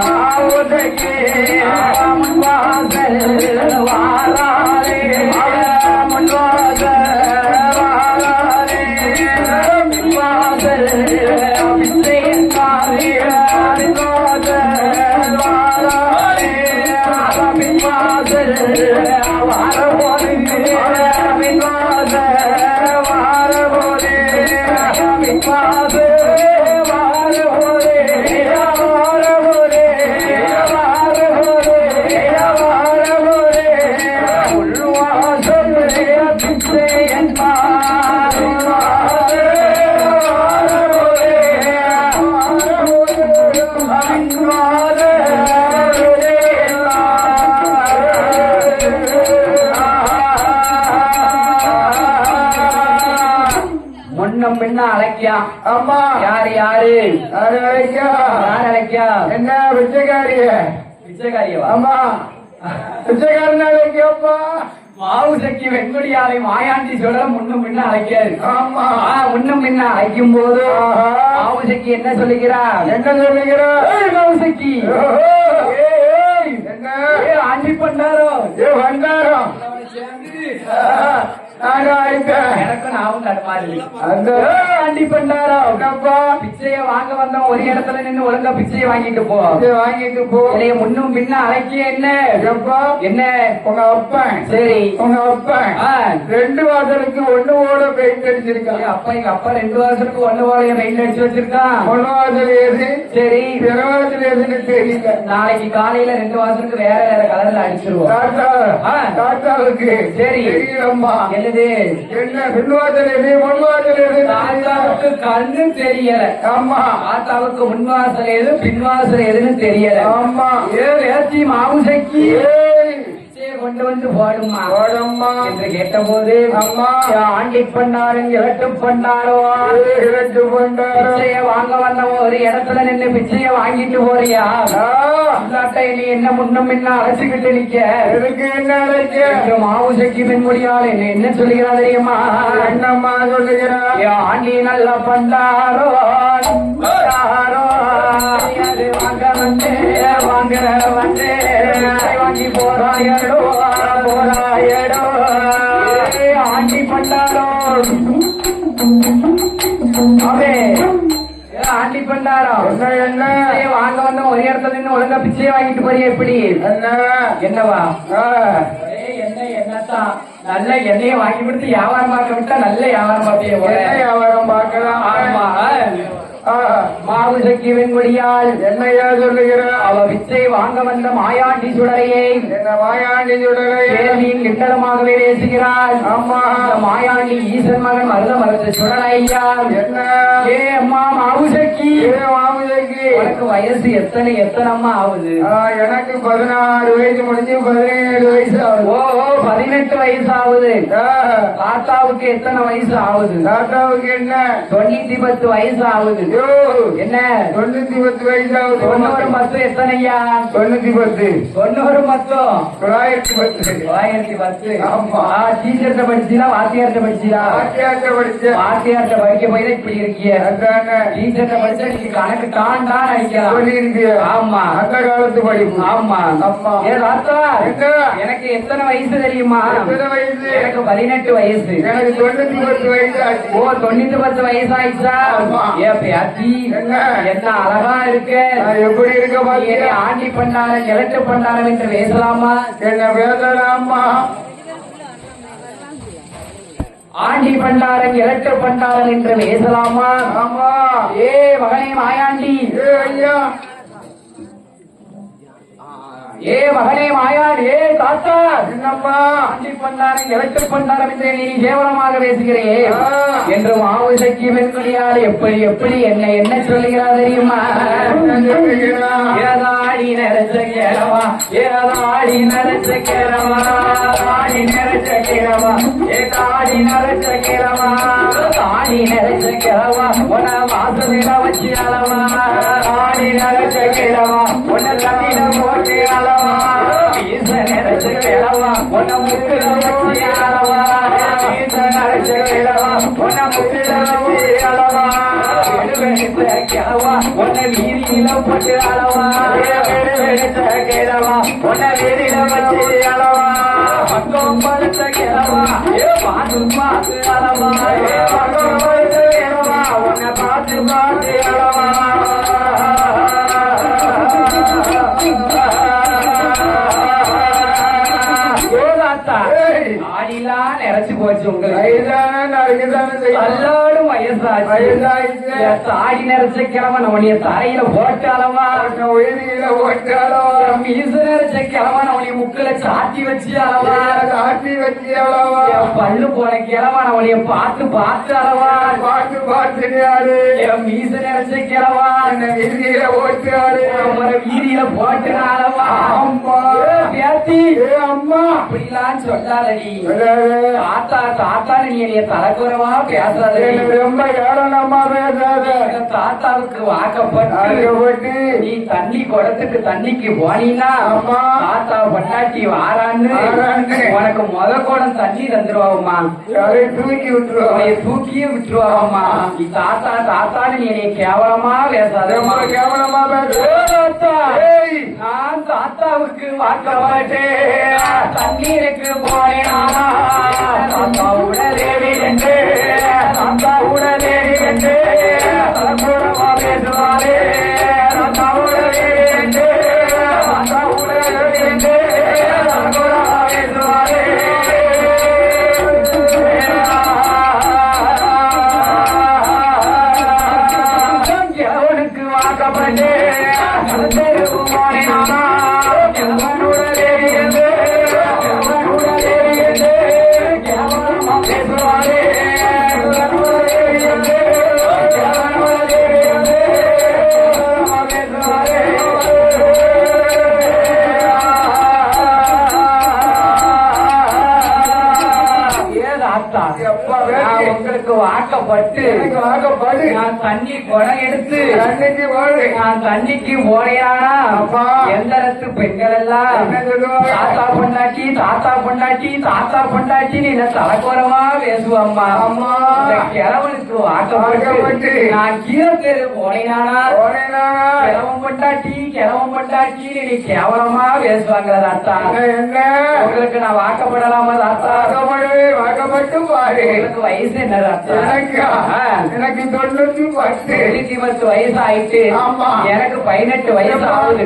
மாவுசக்கியே வாசல் அழைக்கா. அம்மா யாரு யாரு யாரு அழைக்கா? யார் அழைக்கா? என்ன பிச்சைக்காரிய? பிச்சைக்காரியவா? அம்மா பிச்சைக்காரன் அழைக்கப்பா. மாவு சக்கி வெண்கொடியாலை மாயாண்டி சொல்ற முன்னும் பின்ன அழைக்காரு. ஆமா முன்னும் பின்ன அழைக்கும் போது ஆஹா. மாவு சக்கி என்ன சொல்லுகிறார்? என்ன சொல்லுகிறா? மாவு சக்கி என்ன ஆண்டி பண்ணாரோ வந்தாரம் நானும் அழைத்தேன். எனக்கும் நாவும் தடுமாறு. அந்த ஆண்டி பண்ணாரோ என்னப்பா பிச்சைய வாங்க வந்தோம், ஒரு இடத்துல நின்னு ஒழுங்கா பிச்சையை வாங்கிட்டு போ. இதை வாங்கிட்டு போ. இல்லைய முன்னும் பின்ன அழைக்கிய என்ன எப்பா என்ன? உங்க அப்பன் சரி உங்க அப்பன் ஆ. 2 வாசலுக்கு 1 ஓட பெயிண்ட் அடிச்சிருக்கான். எங்க அப்பா எங்க அப்பா 2 வருஷத்துக்கு 1 வாழைய பெயிண்ட் அடிச்சு வச்சிருக்கான். 1 வாசல் எது சரி பிறவாசல் எதுன்னு தெரியல. நாளைக்கு காலையில 2 வாசலுக்கு வேற வேற கலர்ல அடிச்சிருவோம். தாத்தா ஆ. தாத்தாவுக்கு சரி. தெரியலம்மா. என்னது? என்ன பின்வாசல் எது முன்வாசல் எது? தாத்தாவுக்கு கண்ணு தெரியல. ஆமா தாத்தாவுக்கு முன்வாசல் எது பின்வாசல் எதுன்னு தெரியல. ஆமா ஏ வேச்சி மாவு சக்கி ஏய் கொண்டு வந்து போடுமா ஓடம்மா என்று கேட்ட போது அம்மா ஆண்டி பண்ணாரும் இலட்டு பண்ணாரோ இரண்டு கொண்டாரு. பிச்சைய வாங்க வந்த ஒரு இடத்துல நின்னு பிச்சைய வாங்கிட்டு போறியா? அல்லாட்ட நீ என்ன முன்னும் பின்ன அழைச்சுக்கிட்டு நிக்க இதுக்கு என்ன அழைக்க? எங்க மாவு சக்கி பின்முடியால் என்ன சொல்லுகிறா தெரியுமா? என்னம்மா சொல்லுகிறா? ஆண்டி நல்ல பண்டாரோ பண்டாரோ. அது வாங்க வந்து வாங்குற வந்து வாங்கி போறாயடோ போறாயடோ. ஆண்டி பண்டாரோ அவே ஆண்டி பண்டாரோ என்ன என்ன பிச்சையை வாங்க வந்த ஒரு இடத்துல நின்று ஒழுங்கா பிச்சையை வாங்கிட்டு போறிய எப்படி? என்ன என்னவா? ஆ. என்ன என்னத்தான் நல்ல எண்ணெயை வாங்கி கொடுத்து வியாபாரம் பார்க்க விட்டா நல்ல வியாபாரம் பார்த்தியே. என்ன வியாபாரம் பார்க்கலாம்? ஆமா ஆ. மாவு சக்கி வெண்முடியால் என்னையா சொல்லுகிறா? அவ விச்சை வாங்க வந்த மாயாண்டி சுடரையை என்ன மாயாண்டி சுடரை? கேள்வியின் கிண்டலமாகவே பேசுகிறாள். ஆமா அந்த மாயாண்டி ஈசன் மகன் மருத மரத்து சுடரையா. என்ன ஏ அம்மா மாவு சக்கி மாமுதைக்கு உனக்கு வயசு எத்தனை அம்மா ஆகுது? எனக்கு 16 வயசு முடிஞ்சு 17 வயசு ஆகுது. ஓ 18 வயசு ஆகுது. ஆ. தாத்தாவுக்கு எத்தனை வயசு ஆகுது? தாத்தாவுக்கு என்ன 910 வயசு ஆகுது. ஐயோ, என்ன 910 வயசு ஆகுது. 90 மொத்தம் எத்தனையா? 910 90 மொத்தம் 910 910. ஆமா. டீச்சர்ட்ட படிச்சீங்களா வாத்தியார்ட்ட படிச்சீங்களா? வாத்தியார்ட்ட படிச்சேன். வாத்தியார்ட்ட படிக்க போய் தான் இப்படி இருக்கிய. அதானே டீச்சர்ட்ட படிச்சா நீங்க கணக்கு தான் அடிக்கலாம். சொல்லியிருக்கிய. ஆமா அந்த காலத்து படிப்பு. ஆமா ஆமா. ஏ தாத்தா என்ன? எனக்கு எத்தனை வயசு தெரியுமா? எத்தனை வயசு? எனக்கு 18 வயசு. எனக்கு 910 வயசு ஆச்சு. ஓ 910 வயசு ஆயிடுச்சா? ஆமா. ஏ பேத்தி என்ன? என்ன அழகா இருக்கு. நான் எப்படி இருக்க நீ பாத்தியா? என்னை ஆண்டி பண்ணாரம் கிழட்டு பண்ணாரம் என்று பேசலாமா? என்ன பேசலாமா? ஆண்டி பண்டாரம் கிழட்டு பண்டாரம் என்று பேசலாமா? ஆமா. ஏ மகனே மாயாண்டி. ஏ ஐயா. ஏ மகனே மாயாண்டி. ஏ தாத்தா என்னப்பா? ஆண்டி பண்டாரம் கிழட்டு பண்டாரம் என்று நீ கேவலமாக பேசுகிறே ஆ. என்று மாவு சக்கி வெண்மணியால் எப்படி எப்படி என்ன சொல்லுகிறார் தெரியுமா? என்ன சொல்லுகிறா? ஏதாடி நரைச்ச கேளவா ஏதாடி நரைச்ச கேளவா தாடி நரைச்ச கேளவா ஏ தாடி நரைச்ச கேளவா தாடி நரைச்ச கேளவா உன வாசலில வச்சு அளவா தாடி நரைச்ச கேளவா உன்ன தண்ணில போட்டு அளவா வீச நரைச்ச கேளவா உன்ன முக்குல வச்சு அளவா வீச நரைச்ச கேளவா உன்ன முக்குல வச்சு அளவா கேளவா உன்ன வீதியில போட்டு அளவா கேளவா உன்ன வீதியில வச்சு அளவா பக்கம் படுத்த கேளவா ஏ பார்த்து பார்த்து அளவா ஏ பக்கம் படுத்த கேளவா உன்னை பார்த்து பார்த்து அளவா ஆடிலாம் நிறைச்சு போச்சு உங்களுக்கு. வயதான நாளைக்குதானே செய்யணும். எல்லாரும் வயசாச்சு. வயசாயிடுச்சு. தாடி நிறைச்ச கிழமை நம்முடைய தரையில போட்டாலவா உன்னை உயிரியில ஓட்டாலும் மீச நிறைச்ச கிழமை நம்முடைய முக்குல சாத்தி வச்சு அளவா ஆட்டி வச்சு அளவா பல்லு போன கிழமை நம்முடைய பார்த்து பார்த்து அளவா பாட்டு பாட்டு யாரு? மீச நிறைச்ச கிழவா என்ன வீதியில ஓட்டுறாரு உங்களை வீதியில போட்டுனாலவா அம்மா பேத்தி அம்மா அப்படிலாம் சொல்லாதடி அதாவது, தாத்தா தாத்தான்னு நீ என்னைய தலைக்குறவா பேசாதடி எனக்கு ரொம்ப ஏளனமா பேசாத எங்க தாத்தாவுக்கு வாக்கப்பட்டு ஆக்கப்பட்டு நீ தண்ணி குடத்துக்கு தண்ணிக்கு போனீன்னா ஆமா. தாத்தா பொண்டாட்டி வாரான்னு வாரான்னு. உனக்கு முத குடம் தண்ணி தந்துருவாங்கம்மா அதை தூக்கி விட்டுருவாங்க உன்னைய தூக்கியே விட்டுருவாங்கம்மா நீ தாத்தா தாத்தான்னு நீ என்னைய கேவலமா பேசாதம்மா ரொம்ப கேவலமா பேச தாத்தா ஏய், நான் தாத்தாவுக்கு வாக்கப்பட்டேன் தண்ணீருக்கு போனேன் தாத்தா உடலேறி என்று தாத்தா உடலேறி என்று தலப்புறமா பேசுவாரே தாத்தா உடலேறி என்று தாத்தா உடலேறி என்று தலப்புறமா பேசுவாரே அவனுக்கு வாக்கப்பட்டேன் போனேன் எப்பா நான் வேலை? உங்களுக்கு வாக்கப்பட்டு எனக்கு வாக்கப்படு நான் தண்ணி குடம் எடுத்து அன்னைக்கு வாழு நான் தண்ணிக்கு போறையானா அப்பா. எந்தரத்து பெண்கள் எல்லாம் என்ன சொல்லுவாங்க? தாத்தா பொண்டாட்டி தாத்தா பொண்டாட்டி தாத்தா பொண்டாட்டி என்ன தலைக்குறவா பேசுவாம்மா அம்மா. இந்த கிழவனுக்கு வாக்கப்பட்டு. வாக்கப்பட்டு நான் கீழே தெரு போனேனா போனேனா? கிழவன் பொண்டாட்டி நீ கேவலமா பேசுவாங்க தாத்தா என்ன உங்களுக்கு நான் வாக்கப்படலாமா தாத்தா வாக்கப்படு வாக்கப்பட்டு பாரு உங்களுக்கு வயசு என்ன தாத்தா எனக்கா? எனக்கு 98 வயசு ஆயிட்டு ஆமா. எனக்கு 18 வயசு ஆகுது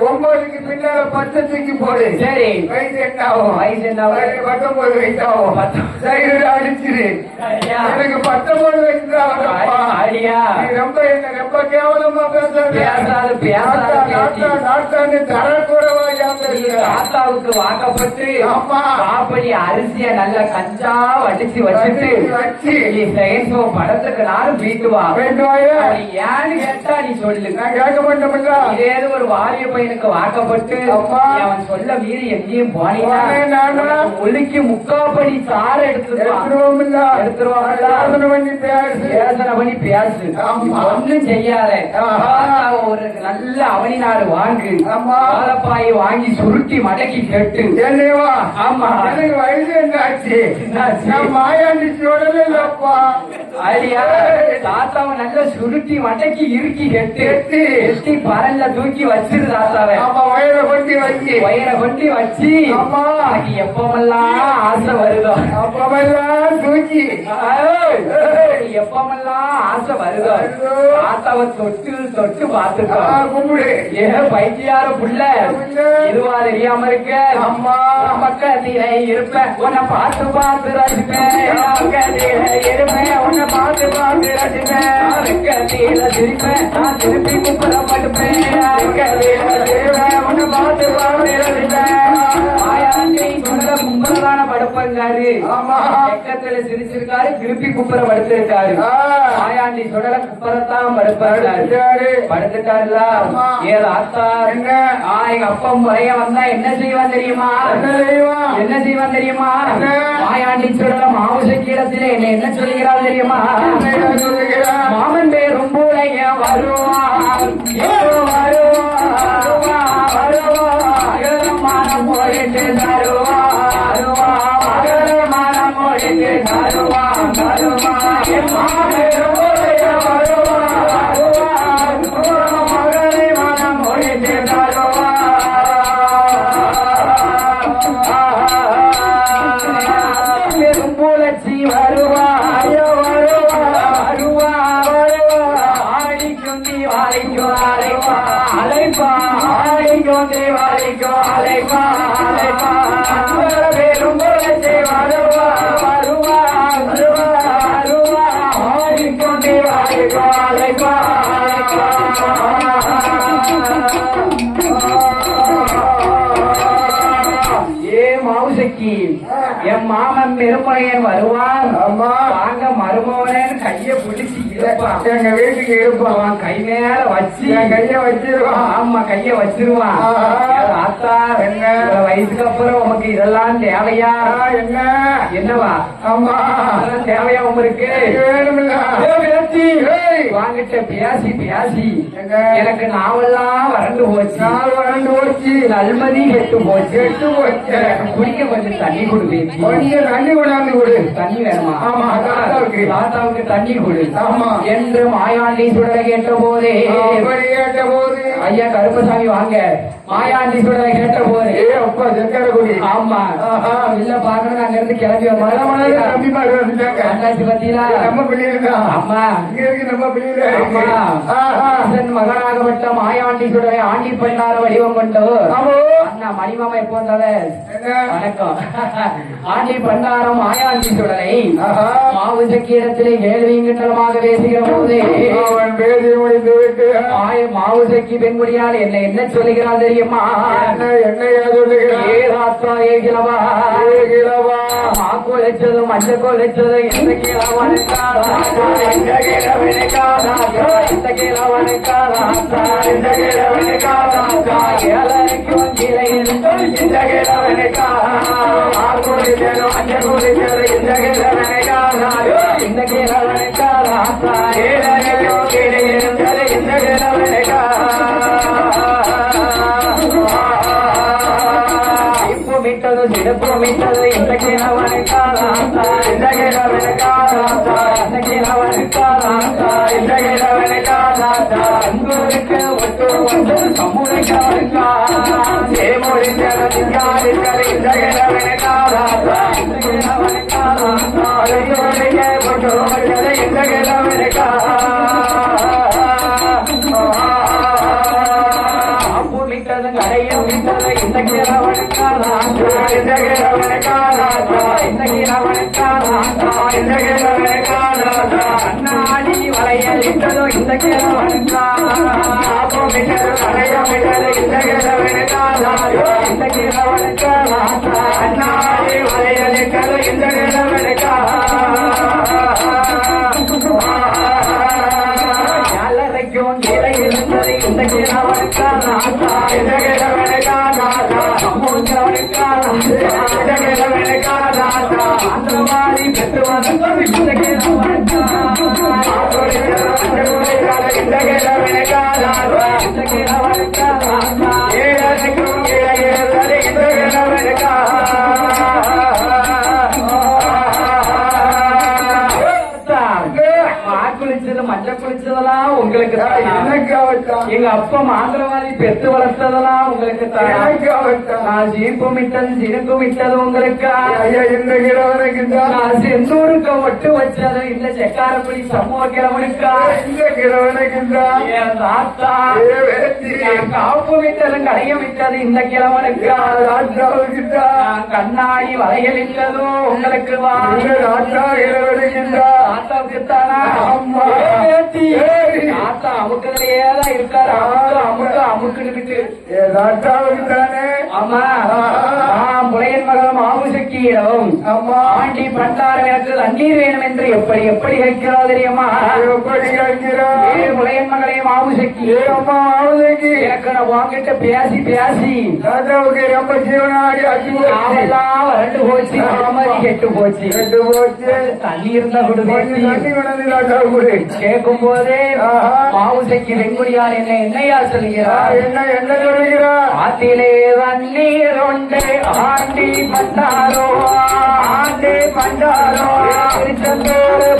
9க்கு பின்னால 10 தூக்கி போடு சரி வயசு என்ன ஆகும்? வயசு என்ன ஆகும்? 19 வயசு ஆகும். 19. சரி அடிச்சிரு ஐயா, எனக்கு 19 வயசு தான் ஆகுதுப்பா. ஐயா, நீ என்ன ரொம்ப கேவலமா பேசாத. பேசாது, பேசாது, பேசி. நாட்டான்னு தரக்குறவா ஏன் நீ பேசுற? தாத்தாவுக்கு வாக்கப்பட்டு ஆமா. காப்படி அரிசிய நல்லா கஞ்சா வடிச்சு வச்சுட்டு வச்சு. நீ செகண்ட் ஷோ படத்துக்கு நானும் வீட்டு வா ரெண்டு வாயா? அப்படி ஏன்னு கேட்டா நீ சொல்லு நான் கேட்க மாட்டோம்ல. இதே ஒரு வாரிய பையனுக்கு வாக்கப்பட்டு அப்பா. நீ அவன் சொல்ல மீறி எங்கேயும் போனீங்கன்னா போனேனானா? உனக்கு ஒலிக்கு முக்காப்படி சாறு எடுத்துருவான் எடுத்துருவோம்ல. எடுத்துருவாங்கல்ல? யோசனை பண்ணி பேசு. யோசனை பண்ணி பேசு ஆமா. ஒண்ணும் செய்யாத ஆஹா. ஒரு நல்ல அவனினாரு வாங்கு ஆமா. வாழைப்பாயை வாங்கி சுருட்டி மடக்கி கட்டு என்னையவா? ஆமா. எனக்கு வயசு என்ன ஆச்சு? என்னாச்சு? நான் மாயாண்டி சொல்லவே இல்லப்பா. ஐயா தாத்தாவை நல்லா சுருட்டி மடக்கி இறுக்கி கட்டு கட்டி. எட்டி பரல்ல தூக்கி வச்சிரு தாத்தாவை ஆமா, வயிறை கொட்டி வச்சு. வயிறை கொண்டு வச்சு ஆமா. எனக்கு எப்பமெல்லாம் ஆசை வருதோ அப்பமெல்லாம் தூக்கி. எப்பமெல்லாம் ஆசை வருதோ வருதோ. தாத்தாவை தொட்டு தொட்டு பாத்துக்கோ கும்பிடு. ஏன் பைத்தியார புள்ள புள்ள. இதுவா தெரியாம இருக்க அம்மா. பக்கத்தில இருப்பேன் உன்னை பார்த்து பார்த்து ரசிப்பேன் பக்கத்தில இருப்பேன் உன்னை பார்த்து பார்த்து ரசிப்பேன் பக்கத்தில சிரிப்பேன் நான் திருப்பி குப்புறப்பட்டுப்பேன் பக்கத்தில சிரிப்பேன் உன்னை பார்த்து பார்த்து ரசிப்பேன் மாயாண்டி சொல்ற கும்பலான படுப்பங்காரு ஆமா. பக்கத்துல சிரிச்சிருக்காரு திருப்பி குப்புற படுத்திருக்காரு ஆ. மாயாண்டி சுடல குப்புறத்தான் படுப்பாரு யாரு? படுத்துட்டாருல ஆமா. ஏதோ ஆத்தா என்ன? எங்க அப்பா முறைய வந்தா என்ன செய்வான் தெரியுமா என்ன செய்வான்? என்ன செய்வான் தெரியுமா என்ன? மாயாண்டி சுடல மாவுச கீழத்தில என்ன சொல்லுகிறாள் தெரியுமா என்ன சொல்லுகிறான்? மாமன் பேரும் பூலைய வருவான் எப்போ வருவான் மகரமானம் மொழிட்டு தருவான் மகரமானம் மொழிட்டு தருவான் என் மாமன் பேரும் பூலைய வருவான் மகரை மனம் மொழிட்டு தருவான் புலச்சி வருவாயோ வருவா ஆடிக்கும் தீவாளிக்கும் அழைப்பா அழைப்பா ஆடிக்கும் தீவாளிக்கும் அழைப்பா அழைப்பா பேரும் புலச்சி வருவா வருவா வருவா ஆடிக்கும் தீவாளிக்கும் அழைப்பா ஏ மவுசக்கி என் மாமன் பெருமையன் வருவான் ஆமா. வாங்க மருமவனேன்னு கைய பிடிச்சி இருப்பான். எங்க வீட்டுக்கு இருப்பான். அவன் கை மேல வச்சு என் கைய வச்சிருவான். ஆமா கைய வச்சிருவான். ஆத்தா என்ன வயசுக்கு அப்புறம் உமக்கு இதெல்லாம் தேவையா? என்ன என்னவா? ஆமா அதெல்லாம் தேவையா உங்களுக்கு? வேணுமில்ல வாங்கிட்ட பியாசி பியாசி என்ன? எனக்கு நாவெல்லாம் வறண்டு போச்சு. நாள் வறண்டு போச்சு. நல்மதி கெட்டு போச்சு. கெட்டு போச்சு. குடிக்க கொஞ்சம் தண்ணி கொடுப்பேன். கொஞ்சம் தண்ணி கொண்டாந்து கொடு. தண்ணி வேணுமா? ஆமா, தாத்தாவுக்கு. தாத்தாவுக்கு தண்ணி கொடு. ஆமா. என்று மாயாண்டி சுடலை கேட்ட போதே அப்படி கேட்ட போது ஐயா கருப்பசாமி வாங்க. மாயாண்டி சுடலை கேட்ட போது அப்பா சக்கர குடி. ஆமா இல்ல பாக்கணும். அங்க இருந்து கிளம்பி மழை தம்பி மாதிரி வந்துட்டாங்க. அண்ணாச்சி பத்தியா நம்ம பிள்ளைங்க ஆமா இங்க இருக்கு. நம்ம பிள்ளைங்க ஆமா. மகனாகப்பட்ட மாயாண்டி சுடலை ஆண்டி பண்ணார வடிவம் கொண்டு அண்ணா மணிமாமா எப்போ வந்தவர்? வணக்கம். ஆண்டி பண்டாரம் மாயாண்டி சுடலை மாவு சக்கி இடத்திலே கேள்விங்கட்டலமாக பேசுகிற போதே அவன் பேசி முடித்து விட்டு மாவு சக்கி பெண்குடியால் என்ன சொல்லுகிறார் தெரியுமா? என்னையா சொல்லுகிறான்? ஏதாத்தா ஏகிலவா கிழவா மாக்கோலைச்சது மஞ்ச கோலைச்சது இந்த கிழவனுக்காரா இந்த கிழவனுக்காரா இந்த கிழவனுக்காரா இந்த கிழவனுக்காரா ஏழைக்கும் கிளையில் இந்த கிழவனுக்காரா மாக்கோலைச்சது மஞ்ச கோலைச்சது இந்த கிழவனுக்காரா இந்த கிழவனுக்காரா ஏழைக்கும் கிளையில் இந்த கிழவனுக்காரா மிட்டது சிறப்பு மிட்டது இந்த கிழவனுக்காரா இந்த கிழவனுக்காரா இந்த கிழவனுக்காரா இந்த கிழவனுக்காரா அன்புக்கு ஒட்டு ஒன்று சமூகக்காரா தேமொழிக்காரி இந்த கிழவனுக்காரா இந்த கிழவனுக்காரா ஒட்டு இந்த கிழவனுக்காரா மிட்டது கடையும் மிட்டது இந்த கிழவனுக்காரா இந்த கிழவனுக்காரா இந்த கிழவனுக்காரா இந்த கிழவனுக்காரா அண்ணாடி வளையல் இட்டதோ இந்த கிழவனுக்காரா மிட்டது கடையும் மிட்டது இந்த கிழவனுக்காரா இந்த கிழவனுக்காரா அண்ணாடி வளையல் இட்டதோ இந்த கிழவனுக்காரா யாழரைக்கும் இலை இருந்தது இந்த கிழவனுக்காரா இந்த கிழவனுக்காரா சமூகவனுக்காரா இந்த கிழவனுக்காரா ஆந்திரவாதி பெற்று வந்தது இந்த கிழவனுக்காரா இந்த கிழவனுக்காரா இந்த கிழவனுக்காரா ஏழைக்கும் இலை இருந்தது இந்த கிழவனுக்காரா குளிச்சது மஞ்சள் குளிச்சதெல்லாம் உங்களுக்கு எங்க அப்பா மாந்திரவாதி பெற்று வளர்த்ததெல்லாம் உங்களுக்கு நான் சீப்பும் விட்டது சினுக்கும் விட்டது உங்களுக்கு இந்த கிழவனுக்கு நான் செந்தூருக்கு ஒட்டு வச்சது இந்த செக்காரப்படி சமூக கிழவனுக்கா இந்த கிழவனுக்கு என் தாத்தா என் காப்பு விட்டது கடைய விட்டது இந்த கிழவனுக்கா கண்ணாடி வளையல் இல்லதோ உங்களுக்கு தாத்தாவுக்கு தானா தாத்தா அமுக்கலையேதான் இருக்காரு அமுக்குன்னு ஆமா புலையன் மகள் மாவுசக்கியிடம் ஆண்டி பண்டாரம் எனக்கு தண்ணீர் வேணும் என்று எப்படி எப்படி கேட்கிறா தெரியுமா? புலையன் மகளே மாவுசக்கி எனக்கு நான் வாங்கிட்ட பேசி பேசி ரொம்ப ஜீவனாடி அவெல்லாம் வறண்டு போச்சு. மாதிரி கெட்டு போச்சு. தண்ணி இருந்தா கொடுத்து கேட்கும் போதே மாவுசக்கி வெண்குடியார் என்னையா சொல்கிறார்? என்ன சொல்கிறார்? ஆத்திலே தண்ணீர் உண்டு ஆண்டி பண்டாரோ திருச்செந்தூர்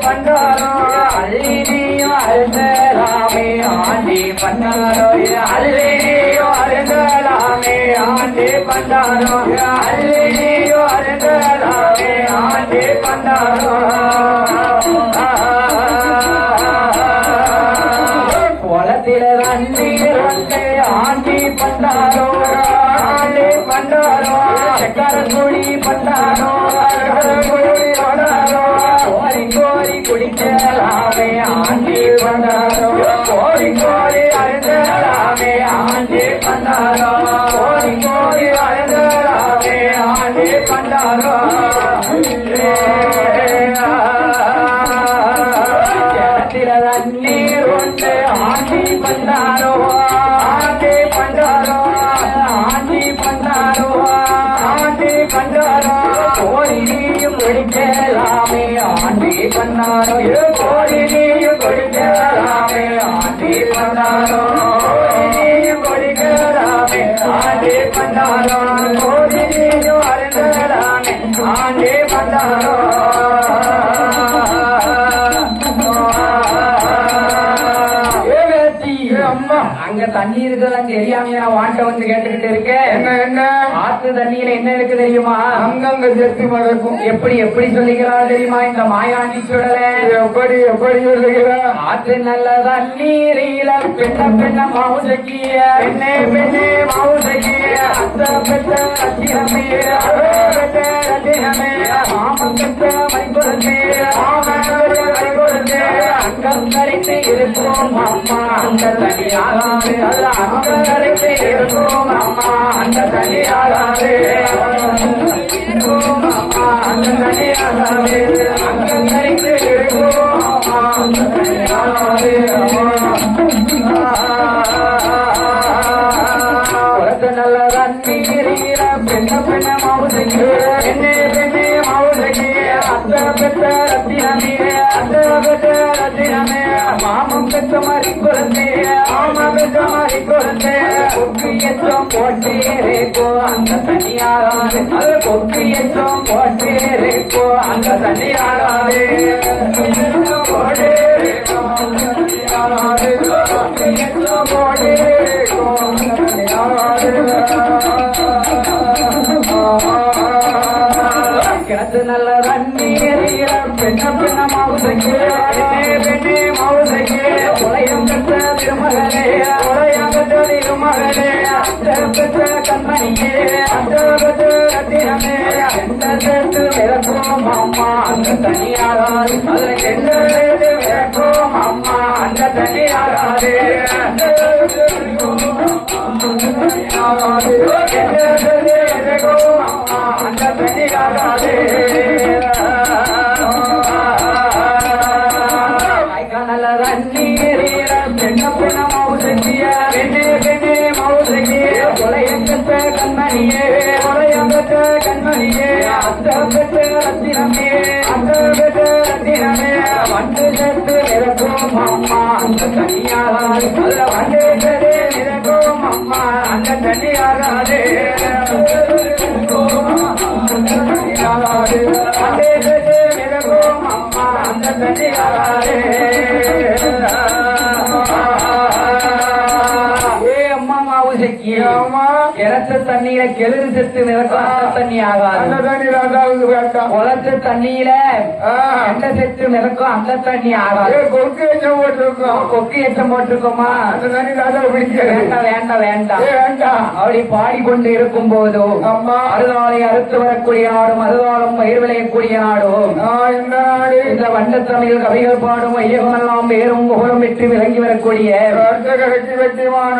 பண்டாரோ அல்லினியும் அருந்தலாமே ஆண்டி பண்டாரோ அல்லினியும் அருந்தலாமே ஆண்டி பண்டாரோ அல்லினியும் அருந்தலாமே ஆண்டி பண்டாரோ குளத்தில தண்ணீர் வந்து ஆண்டி பண்டாரோ சக்கரக்குடி பண்டாரோ கோரி கோரி குடிக்கலாமே ஆண்டி பண்டாரோ கோரி கோரி அழுந்தலாமே ஆண்டி பண்டாரோ கோரி கோரி அழுந்தலாமே ஆண்டி பண்டாரோ ஆண்டி பண்டாரோ ஆண்டி பண்டாரோ ஆண்டி பண்டாரோ ஆண்டி பண்டாரோ கோரியும் கொடுக்கலாமே ஆண்டி பண்டாரோ கோரியும் கொடுக்கலாமே ஆண்டி பண்டாரோ கோரியும் கொடுக்கலாமே ஆண்டி பண்டாரோ கோரியும் அருங்கலாமே ஆண்டி பண்டாரோ அம்மா அங்க தண்ணி இருக்குதான் தெரியாம நான் வாண்ட வந்து கேட்டுக்கிட்டு இருக்கேன். என்ன என்ன ஆத்து தண்ணியில என்ன இருக்கு தெரியுமா? அங்கங்க செத்து மறக்கும். எப்படி எப்படி சொல்லுகிறார் தெரியுமா இந்த மாயாண்டி சுடல? எப்படி எப்படி சொல்லுகிறார்? ஆத்து நல்ல தண்ணீரில பெண்ண பெண்ண மவுசக்கிய பெண்ணே பெண்ணே மவுசக்கிய அத்த பெற்ற ரத்தினமே பெற்ற ரத்தினமே மாமன் பெற்ற மைகுழந்தே மாமன் பெற்ற மைகுழந்தே அங்கம் கரைத்து இருக்கும் அம்மா அந்த தனியாகாது அல்ல அங்கம் கரைத்து இருக்கும் அம்மா அந்த தனியாகாது இருக்கும் அம்மா அந்த தனியாகாது அங்கம் கரைத்து இருக்கும் அம்மா அந்த தனியாகாது நல்ல தண்ணீரீர பெண்ண பெண்ண மவுசைக்கு பெண்ணே பெண்ணே மவுசைக்கு அத்த பெற்ற ரத்தினமே அத்த பெற்ற ரத்தினமே மாமம் பெற்ற மாதிரி குழந்தை மாமா பெற்ற மாதிரி குழந்தை கொக்கு எச்சம் போட்டேரேக்கோ அந்த தனியாராது அது கொக்கு எச்சம் போட்டேரேக்கோ அந்த தனியாராது போடேரேக்கோ அந்த தனியாராது கொக்கு எச்சம் போடேரேக்கோ அந்த தனியாராது கிணத்து நல்ல தண்ணீர பெண்ண பெண்ண மவுசைக்கு பெண்ணே மவுசைக்கு உலயம் பெற்ற திருமகனே உலயம் பெற்ற திருமகனே அந்த பெற்ற கண்மணியே அந்த பெற்ற ரத்தினமே எந்த சேர்த்து விளக்கும் அம்மா அந்த தனியாராது அதை எந்த சேர்த்து விளக்கும் அம்மா அந்த தனியாராது அந்த தனியாராது நல்ல தண்ணீரீர பெண்ண பெண்ண மவுசக்கிய பெண்ணே பெண்ணே மவுசக்கிய உலயம் பெற்ற கண்மணியே உலயம் பெற்ற கண்மணியே அந்த பெற்ற ரத்தினமே அந்த பெற்ற ரத்தினமே வண்டு சேர்த்து நிறக்கும் அம்மா அந்த தனியாராது அல்ல வண்டு சேர்த்து நிறக்கும் அம்மா அந்த தனியாராது வண்டே சேர்த்து நிறக்கும் அம்மா அந்த தனியாராது கிணத்து தண்ணீர கெழுது செத்து மிதக்காத தண்ணி ஆகாது அந்த தண்ணி ராஜாவுக்கு வேண்டாம். குளத்து தண்ணியில எந்த செத்து மிதக்கும் அந்த தண்ணி ஆகாது கொக்கு எச்சம் போட்டிருக்கோம். கொக்கு எச்சம் போட்டிருக்கோமா அந்த தண்ணி ராஜாவை பிடிக்கிறது வேண்டாம் வேண்டாம் வேண்டாம் வேண்டாம். அப்படி பாடிக்கொண்டு இருக்கும் போதும் அம்மா அறுதாலை அறுத்து வரக்கூடிய நாடும் அறுதாலும் பயிர் விளையக்கூடிய நாடும் இந்த நாடு இந்த வண்ண தமிழ் கவிகள் பாடும் ஐயகமெல்லாம் பேரும் புகழும் வெற்றி விளங்கி வரக்கூடிய கட்சி வெற்றிவான்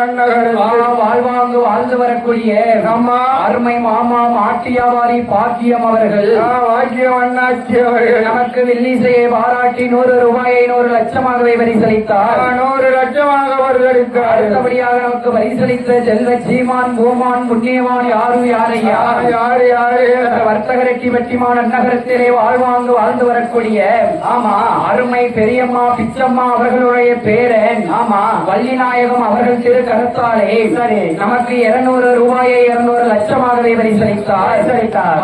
வாழ்வாங்கு வாழ்ந்து வரக்கூடிய அம்மா அருமை மாமா மாட்டியாவாரி பாக்கியம் அவர்கள் வாக்கியம் அண்ணாச்சி அவர்கள் நமக்கு வில்லிசையை பாராட்டி 100 ரூபாயை 100 லட்சமாகவே பரிசளித்தார். 100 லட்சமாக பரிசளித்தார். அடுத்தபடியாக நமக்கு பரிசளித்த செல்வ சீமான் பூமான் புண்ணியமான் யாரும் யாரையா யாரு யாரு வர்த்தகரட்டி வெட்டிமான் அந்நகரத்திலே வாழ்வாங்கு வாழ்ந்து வரக்கூடிய ஆமா அருமை பெரியம்மா பிச்சம்மா அவர்களுடைய பேரன் ஆமா வள்ளிநாயகம் அவர்கள் திரு கருத்தாலே சரி நமக்கு 200 ரூபாயை 200 லட்சமாகவே பரிசளித்தார்.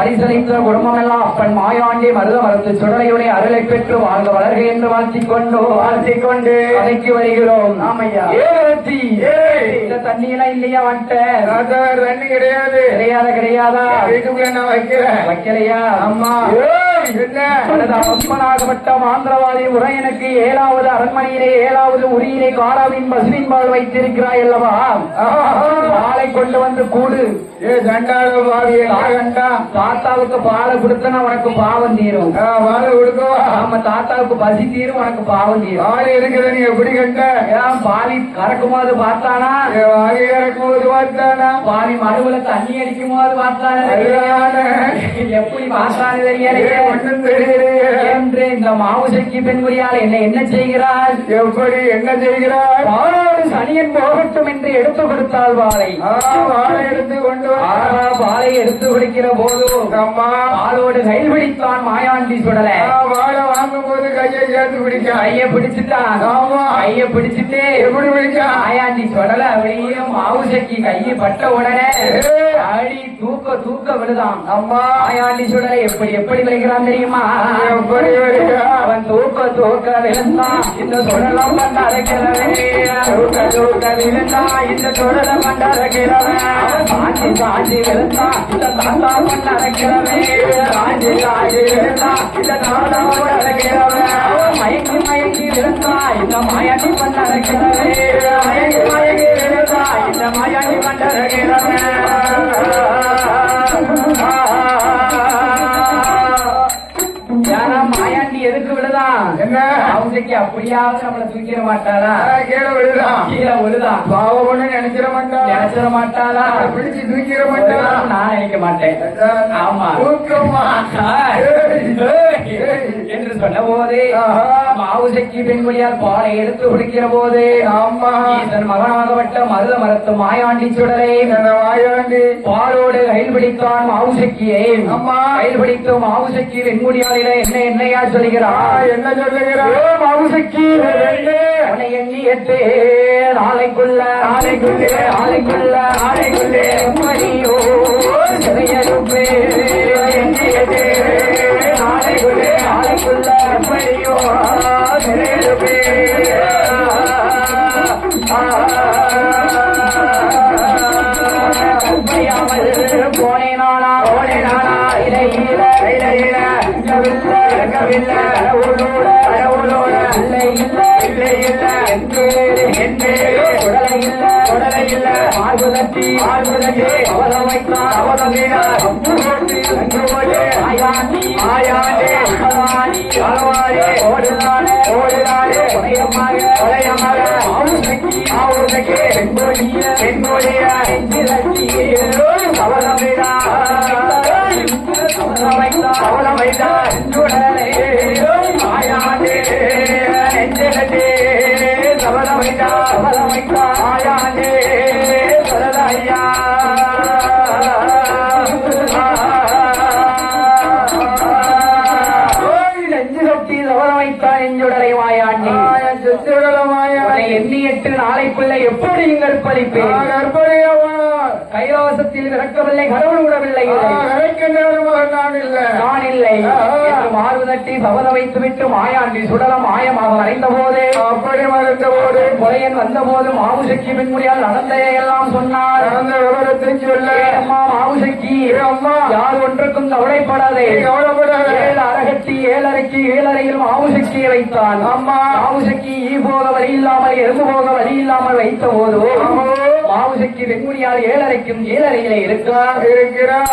பரிசளித்த குடும்பம் எல்லாம் அப்பன் மாயாண்டி மருத மரத்து சுடலையுடைய அருளை பெற்று வாழ்க வளர்க என்று வாழ்த்திக் கொண்டு அதைக்கு வருகிறோம். ஆமையா இந்த தண்ணி எல்லாம் இல்லையா வந்துட்ட தண்ணி கிடையாது கிடையாதா வீட்டுக்குள்ள நான் வைக்கலையா அம்மா அப்பனாகப்பட்ட மாந்திரவாதி உரையனுக்கு 7வது அரண்மனையிலே 7வது உரியிலே காராவின் பசுவின் பால் வைத்திருக்கிறாய் அல்லவா ஆளை கொண்டு வந்து கூடு ஏ சண்டாள பாவி கண்டா தாத்தாவுக்கு பாலை கொடுத்தனா உனக்கு பாவம் தீரும். பாலை கொடுக்கவா? நம்ம தாத்தாவுக்கு பசி தீரும், உனக்கு பாவம் தீரும். பால் இருக்கிற நீ எப்படி கண்ட? ஏன் பாலி கறக்கும் போது பார்த்தானா? வாகை இறக்கும் போது பார்த்தானா? பாலி மடுவுல தண்ணி அடிக்கும் போது பார்த்தானே? எப்படி பார்த்தானு தெரியலையே, ஒன்றும் தெரியலையே என்று இந்த மாவுசக்கி பெண்குடியால் என்ன செய்கிறாள்? எப்படி என்ன செய்கிறார்? பாலோடு சனியன் போகட்டும் என்று எடுத்து கொடுத்தாள் வாளை. வாழை எடுத்து கொண்டு வாளை எடுத்து கொடுக்கிற போது அம்மா பாலோடு கை பிடித்தான் மாயாண்டி சுடல. வாழை வாங்கும் போது கையை சேர்த்து பிடிக்க கைய பிடிச்சிட்டான். கைய பிடிச்சிட்டு எப்படி பிடிக்க? மாயாண்டி சுடல அப்படியே மாவுசக்கி கையை பட்ட உடனே அடி தூக்க தூக்க விழுதான். அம்மா மாயாண்டி சுடலை எப்படி எப்படி விளைகிறான் தெரியுமா? எப்படி வருகிறா? அவன் தூக்க தூக்க விழுந்தான். இந்த சுடலம் கண்டறக்கிறவன் தூக்க தூக்க விழுந்தான். இந்த சுடலம் கண்டறக்கிறவன் சாட்சி சாட்சி விழுந்தான். இந்த தாத்தா கண்டறக்கிறவன் சாட்சி சாட்சி விழுந்தான். இந்த தாத்தா கண்டறக்கிறவன் மயங்கி மயங்கி விழுந்தான். இந்த மாயாண்டி கண்டறக்கிறவன் மயங்கி மயங்கி விழுந்தான். இந்த மாயாண்டி கண்டறக்கிறவன் மாயாண்டி எதுக்கு விழுதான்? என்ன அவங்களுக்கு அப்படியாவது நம்மள தூக்கிட மாட்டாளா? கீழே விழுதான். கீழே விழுதான். பாவம் ஒண்ணு நினைச்சிட மாட்டாளா? நினைச்சிட மாட்டாளா? பிடிச்சு தூக்கிட மாட்டாளா? நான் நினைக்க மாட்டேன். ஆமா தூக்கமா என்று சொன்ன போது மாவுசக்கி பெண்மொழியால் பாலை எடுத்து குடிக்கிற போது ஆமா ஈசன் மகனாகப்பட்ட மருத மரத்து மாயாண்டி சுடலை வாயாண்டி பாலோடு கையில் பிடித்தான் மாவுசக்கியை. அம்மா கையில் பிடித்து மாவுசக்கி வெண்முடியாளில என்னையா சொல்லுகிறார்? என்ன சொல்லுகிறார்? மாவுசக்கி உன்னை எண்ணி எட்டு நாளைக்குள்ள எப்படியோ சிறையெடுப்பே எண்ணி எட்டு நாளைக்குள்ள எப்படியோ சிறையெடுப்பே போனேனானா இலையில எண்ணி எட்டு நாளைக்குள்ள எப்படி கற்பழிப்பேன்? கைலாசத்தில் இறக்கவில்லை, கடவுள் விடவில்லை, நான் இல்லை என்று மார்பு தட்டி சபதம் வைத்துவிட்டு மாயாண்டி சுடலம் மாயமாக மறைந்த போது அப்படி மறைந்த போது கொலையன் வந்த போது மாவுசக்கி பெண்முடியால் நடந்தையெல்லாம் சொன்னார். நடந்த விவரத்தை சொல்ல அம்மா மாவுசக்கி அம்மா யார் ஒன்றுக்கும் கவலைப்படாதே. கவலைப்படாத. ஏழு அரகட்டி ஏழரைக்கு ஏழரையில் மாவுசக்கியை வைத்தான். அம்மா மாவுசக்கி ஈ போக வழி இல்லாமல் எறும்பு போக வழி இல்லாமல் வைத்த போது மாவுசக்கி வெண்முடியால் ஏழரைக்கும் ஏழரையில இருக்கிறார்.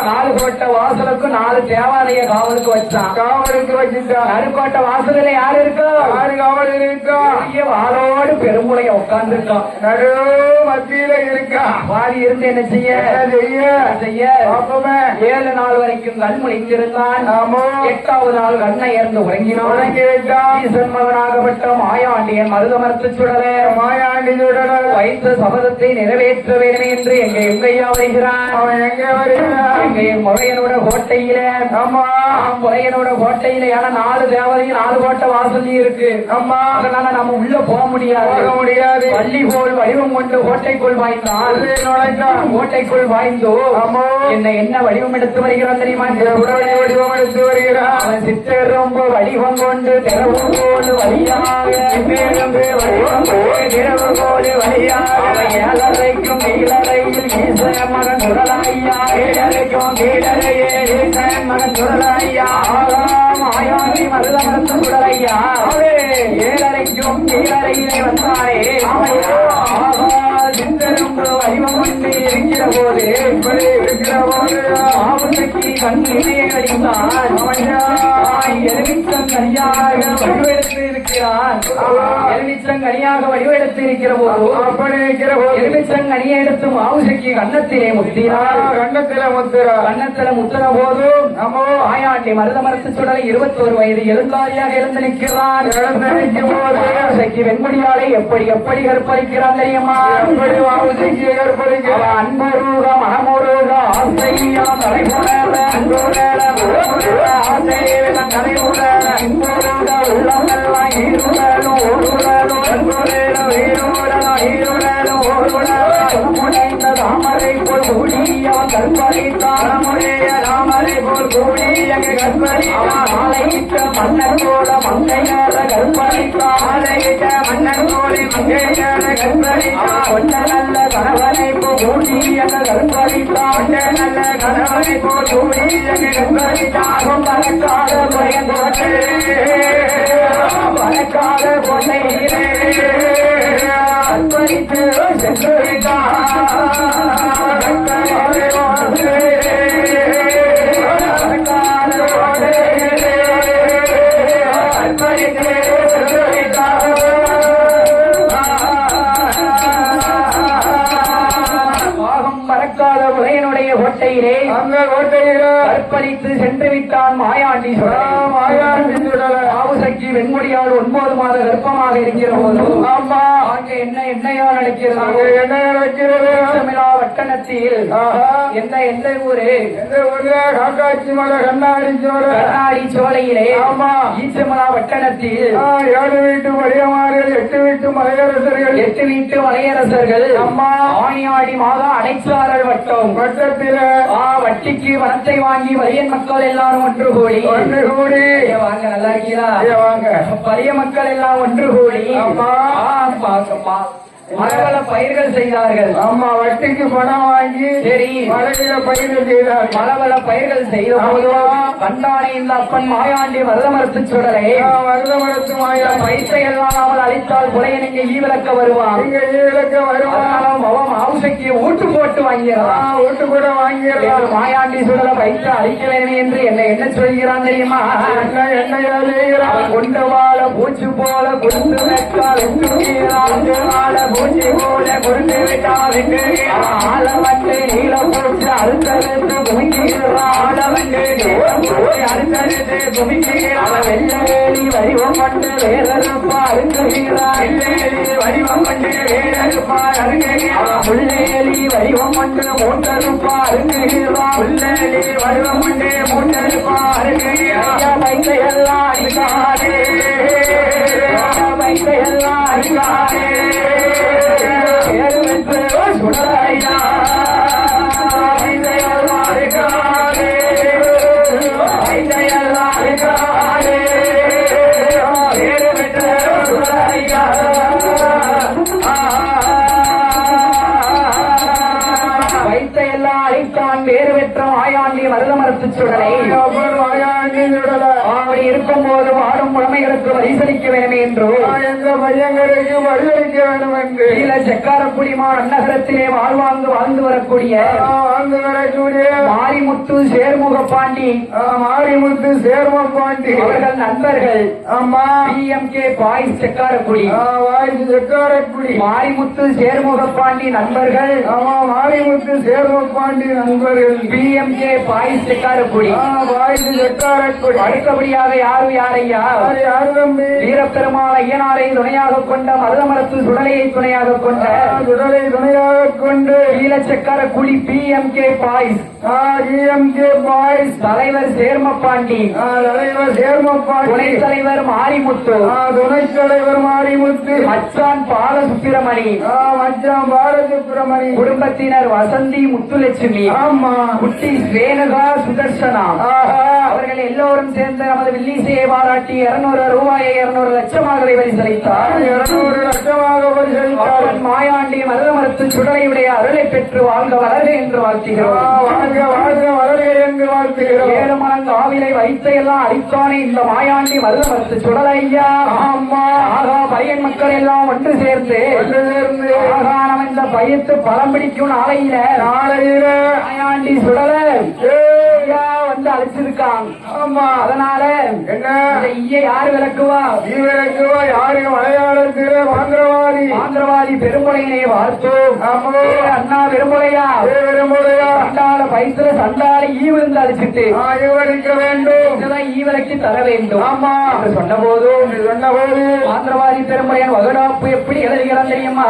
4 கோட்ட வாசலுக்கு 4 தேவாலய காவலுக்கு வச்சான். காவலுக்கு வச்சுட்டான். நடுக்கோட்டை வாசலில் யாரு இருக்கா? 6 காவல் இருக்கா. வாளோடு பெருமுளைய உட்கார்ந்து இருக்கான். நடு மத்தியில இருக்கா. வாரி இருந்து என்ன செய்ய 7 நாள் வரைக்கும் கண் முழித்திருந்தான். 8வது நாள் கண்ணை இறந்து உறங்கினான். ஈசன் மகனாகப்பட்ட மாயாண்டியன் மருத மரத்து சுடலே மாயாண்டி சுடல வைத்த சபதத்தை நிறைவேற்ற வேண்டும் என்று எங்கையா வருகிறான். அவன் எங்க வருகிறான்? எங்க முறையனோட கோட்டையில முறையனோட கோட்டையில ஏன்னா 4 தேவதையும் 4 கோட்டை வாசல் இருக்கு. அதனால நம்ம உள்ள போக முடியாது. பள்ளி போல் வடிவம் கொண்டு கோட்டைக்குள் வாய்ந்தான். கோட்டைக்குள் வாய்ந்தோ என்ன வடிவம் எடுத்து வருகிறான் தெரியுமா? வடிவம் எடுத்து வருகிறான். அவன் சித்தர் ரொம்ப வடிவம் கொண்டு திறவு போல் வழியாக திறவு போல் வழியாக ஏழரைக்கும் கீழறையில் ஈசன் மகன் சுடலையா கீழரைக்கும் கீழறையே ஈசன் மகன் சுடலையா மாயாண்டி மருத மரத்து சுடலையா 7ரைக்கும் கீழறையிலே வந்தாரே சித்தரும் வடிவம் கொண்டு இருக்கிற போது மாவுசக்தி கண்ணிலே அடித்தான் எலுமிச்சங்கனியாக வடிவெடுத்து இருக்கிறான். எலுமிச்சங்கனியாக வடிவெடுத்து இருக்கிற போது அப்படி இருக்கிற போது எலுமிச்சங்கனியை எடுத்து மாவுசக்தி கன்னத்திலே முத்தினார். கன்னத்தில முத்தின போது நம்ம ஆயாண்டி மருத மரத்து சுடலை 21 வயது எழுந்தாரியாக எழுந்து நிற்கிறான். மாவுசக்தி வெண்முடியாலை எப்படி எப்படி கற்பழிக்கிறான் தெரியுமா? அன்புருக மனமுருக ஆசையா தலைமுறை அன்புருக தலைமுறை அன்புருக உள்ளமெல்லாம் ஈருடனும் ஓருடனும் அன்புரேனும் ஈருடனும் ஈருடனும் ஓருடனும் முனைந்த தாமரை போல் கூடிய கற்பழித்தாரமுடைய ராமரை போல் கூடிய கற்பழித்தான். ஆலையிட்ட மன்னர் போல மங்கையார கற்பழித்தான். ஆலையிட்ட மன்னர் போல மங்கையார கற்பழித்தான். கொண்ட நல்ல கணவனை போல் கூடிய கற்பழித்தான். கொண்ட நல்ல கணவனை போல் கூடிய கற்பழித்தான். பறக்காத பயந்தோட்டே பறக்காத பொன்னையிலே கற்பழித்து மறக்காத உலகனுடைய கோட்டையிலே அந்த கோட்டையில கற்பழித்து சென்று விட்டான் மாயாண்டி மாவுசக்தி வெண்முடியால் 9 மாத கர்ப்பமாக இருக்கிற போது ஆமா அங்கே என்ன என்னையா நடக்கிறது? என்ன நடக்கிறது? தமிழா வட்டணத்தில் எந்த ஊரு? எந்த ஊர்ல? காக்காட்சி மலை கண்ணாடி சோலை. கண்ணாடி சோலையிலே ஆமா ஈச்சமலா வட்டணத்தில் 7 வீட்டு மலையமார்கள் 8 வீட்டு மலையரசர்கள் 8 வீட்டு மலையரசர்கள் அம்மா ஆணியாடி மாதம் அடைச்சாரல் வட்டம் வட்டத்தில வட்டிக்கு வனத்தை வாங்கி வலியன் மக்கள் எல்லாரும் ஒன்று கூடி வாங்க நல்லா இருக்கீங்களா? வாங்க பழைய மக்கள் எல்லாம் ஒன்று கூடி அம்மா மரவள பயிர்கள் செய்தார்கள். ஆமா வட்டிக்கு பணம் வாங்கி சரி மலையில பயிர்கள் செய்தார். மரவள பயிர்கள் செய்த போது கண்டானே இந்த அப்பன் மாயாண்டி மருதமரத்து சுடலை மருதமரத்து மாயா பைசை எல்லாம் அவள் அழித்தால் புலைய நீங்க ஈவிளக்க வருவான். இங்க ஈவிளக்க வருவான். அவன் மாவுசக்தியை ஊட்டு போட்டு வாங்கிறான். ஊட்டு கூட வாங்கிறான். மாயாண்டி சுடலை பைசை அழிக்க வேண்டும் என்று என்ன சொல்கிறான் தெரியுமா? என்ன கொண்டு வாழ பூச்சி போல குண்டு வைத்தால் பூச்சி போல குறுந்து விட்டால் ஆள வந்து நீல போட்டு அறுத்தறுத்து குமிக்கிறான். ஆள வந்து அறுத்தறுத்து குமிக்கிறான். வெள்ளவேலி வடிவம் கொண்டு வேறறுப்பா அருங்குகிறான். வெள்ளவேலி வடிவம் கொண்டு வேறறுப்பா அருங்குகிறான். முள்ளேலி வடிவம் கொண்டு மூட்டறுப்பா அருங்குகிறான். முள்ளேலி வடிவம் கொண்டு மூட்டறுப்பா அருங்குகிறான். பைசையெல்லாம் அடிக்காதே பைசையெல்லாம் அடிக்காதே சுடலையா பைசையெல்லாம் அடிக்காதே பைசையெல்லாம் அடிக்காதே வேறு பெற்ற சுடலையா வைத்தையெல்லாம் அழித்தான் வேறு பெற்ற மாயாண்டி மருதமரத்து சுடலை. அப்படி இருக்கும் போது வாடும் புலமைகளுக்கு வரிசலிக்க வேண்டும் என்று எந்த பையங்களுக்கு வழியளிக்க வேண்டும் என்று கீழ செக்காரக்குடிமா நகரத்திலே வாழ்ந்து வரக்கூடிய மாரிமுத்து சேர்முக பாண்டி மாரிமுத்து சேர்ம பாண்டி அவர்கள் நண்பர்கள். ஆமா PMK boys Sekkarakudi voice Sekkarakudi Marimuthu Sermuga Pandi நண்பர்கள். ஆமா மாரிமுத்து சேர்ம பாண்டி நண்பர்கள். PMK boys Sekkarakudi voice Sekkarakudi. அடுத்தபடியாக யாரையா யாரு தம்பி? வீரப்பெருமாள் ஐயனாரை துணையாக கொண்ட மருதமரத்து சுடலையை துணையாக கொண்ட சுடலை துணையாக கொண்டு ஈழச்சக்காரக்குடி PMK பாய்ஸ் பாய்ஸ் தலைவர் சேர்மப்பாண்டி தலைவர் சேர்மப்பாண்டி துணைத் தலைவர் மாரிமுத்து துணைத் தலைவர் மாரிமுத்து மச்சான் பாலசுப்பிரமணி மச்சான் பாலசுப்பிரமணி குடும்பத்தினர் வசந்தி முத்துலட்சுமி ஆமா குட்டி ஸ்வேனகா சுதர்சனா அவர்கள் எல்லோரும் சேர்ந்து நமது வில்லிசையை பாராட்டி 200 ரூபாயை 200 லட்சமாகவே பரிசளித்தார். 200 லட்சமாக பரிசளித்தார். மாயாண்டி மருத மருத்து சுடலையுடைய அருளை பெற்று வாழ்க வளர்க என்று வாழ்த்துகிறோம். வாழ்க வாழ்க வளர்க என்று வாழ்த்துகிறோம். 7 மடங்கு ஆவிலை வைத்த எல்லாம் அடித்தானே இந்த மாயாண்டி மருத மருத்து சுடலையா. ஆமா ஆகா பையன் மக்கள் எல்லாம் ஒன்று சேர்ந்து ஆகா நம்ம இந்த பையத்து பழம் பிடிக்கும் நாளையில மாயாண்டி சுடலை வந்து அழைச்சிருக்காங்க. ஆமா அதனால என்ன ஈய யாரு விளக்குவா? நீ விளக்குவா? யாரு மலையாளத்திலே மாந்திரவாதி பெருமுறையினை வாழ்த்தோம். அண்ணா பெருமுறையா பெருமுறையா சண்டால பைத்துல சண்டால ஈ விழுந்து அழைச்சிட்டு ஈவளிக்க வேண்டும், ஈ விளக்கி தர வேண்டும். ஆமா சொன்ன போதும் மாந்திரவாதி பெருமுறையின் வகுடாப்பு எப்படி எழுதுகிறான் தெரியுமா?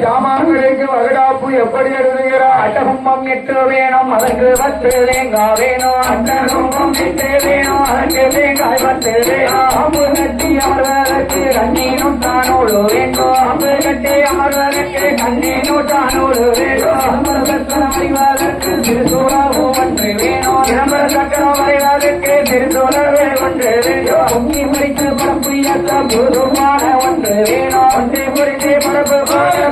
சாமான்களுக்கு வகுடாப்பு எப்படி எழுதுகிறார்? அட்டகும்பம் 8 வேணும், அதற்கு 10 தேங்காய் வேணும். அட்டகும்பம் 8 வேணும், அதற்கு தேங்காய் 10 வேணும். அம்பு கட்டி அமர்வதற்கு கண்ணீனும் தானோடு வேண்டும். அம்பு கட்டி அமர்வதற்கு கண்ணீனும் தானோடு வேண்டும். விளம்பர சக்கரம் அறிவதற்கு திருசூழல் ஒன்று வேணும். விளம்பர சக்கரம் அறிவதற்கு திருசூழல் ஒன்று வேண்டும். பொங்கி முடித்து பரப்பு இயக்க பொதுமான ஒன்று வேணும். ஒன்றை குறித்து பரப்பு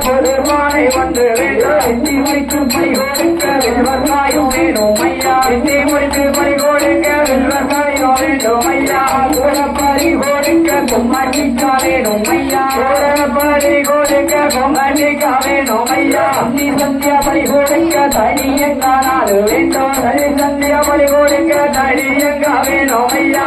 பொதுமான ஒன்று வேணும். எண்ணி முடித்து பணி கொடுக்க விவசாயம் வேணும் ஐயா. எண்ணி முடித்து பணி கொடுக்க விவசாயம் வேணும் ஐயா. பறி கொடுக்க கொம்மாட்டிக்கா வேணும் ஐயா. பறி கொடுக்க கொம்மாட்டிக்கா வேணும் ஐயா. அன்னி சந்தியா பறி கொடுக்க தனியங்கானாடு வேண்டும். தனி சந்தியா பறி கொடுக்க தனியங்கா வேணும் ஐயா.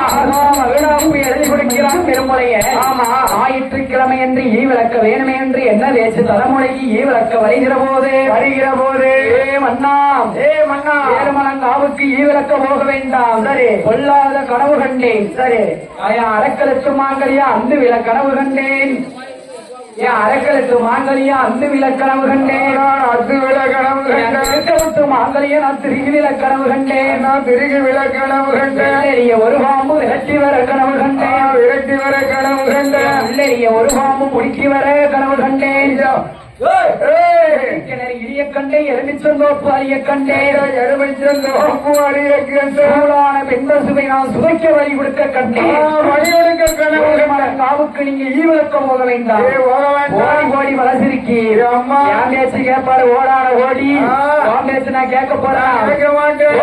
மகிழாப்பு எழுதி கொடுக்கிறான் பெருமுறைய. ஆமா ஞாயிற்றுக்கிழமை என்று ஈ விளக்க வேணுமே என்று என்ன தேச தலைமுறைக்கு ஈ விளக்க வருகிற போது மன்னா ஏழுமலங்காவுக்கு ஈ விளக்க போக வேண்டாம். சரி கொல்லாத கனவு கண்டேன். சரி அரக்கலத்து மாங்கலியா அந்த வில கனவு கண்டேன். என் அரக்கலத்து மாங்கலியா அந்த வில கனவு கண்டேன். அது வில கனவு அரக்கலத்து மாங்கலியா நான் திருகி வில கனவு கண்டேன். நான் திருகி வில கனவு கண்டேன். ஒரு பாம்பு விரட்டி வர கனவு கண்டேன். விரட்டி வர கனவு கண்டேன். ஒரு பாம்பு முடிக்கி வர கனவு கண்டேன். இடிய கண்டே எலுமிச்சந்தோப்பு அறிய கண்டே எலுமிச்சந்தோப்பு அறிய சூடான பெண்கள் சுவை நான் சுவைக்க வழி கொடுக்க கண்டேன். வழி கொடுக்க கனவு காவுக்கு நீங்க ஈவிளக்கம் போக வேண்டாம். ஓடி ஓடி வளர்ச்சிருக்கி அம்மா என் பேச்சு கேட்பாரு. ஓடான ஓடி உன் பேச்சு நான் கேட்க போறேன். கேட்க மாட்டேன்.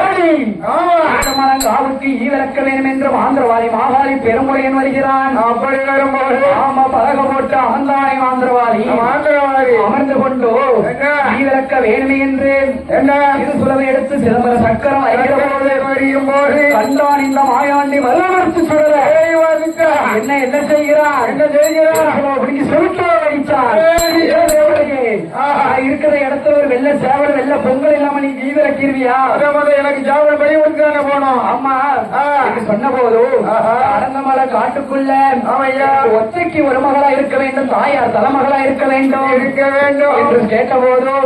காவுக்கு ஈவிளக்க வேண்டும் என்று மாந்திரவாதி மாகாளி பெருமுறையன் வருகிறான். அப்படி வரும்போது ஆமா பழக போட்டு அமர்ந்தானே மாந்திரவாதி அமர்ந்து கொண்டு ஈவிளக்க வேணுமே என்று இது சுலவை எடுத்து சிதம்பர சக்கரம் அறியும் போது கண்டான் இந்த மாயாண்டி வல்லமர்த்து சுடல. என்ன செய்கிறான்? அப்படிங்க சொல்லிட்டு அடித்தான். இருக்கிற இடத்துல ஒரு வெள்ள சேவல் வெள்ள பொங்கல் இல்லாம நீ ஈவிளக்கிருவியா? எனக்கு சேவல் படி கொடுத்தானே போனோம். ஆமா சொன்ன போது அடந்த மலை காட்டுக்குள்ள ஒத்தைக்கு ஒரு மகளா இருக்க வேண்டும், தாயார் தலைமகளா இருக்க வேண்டும் என்று கேட்ட போதும்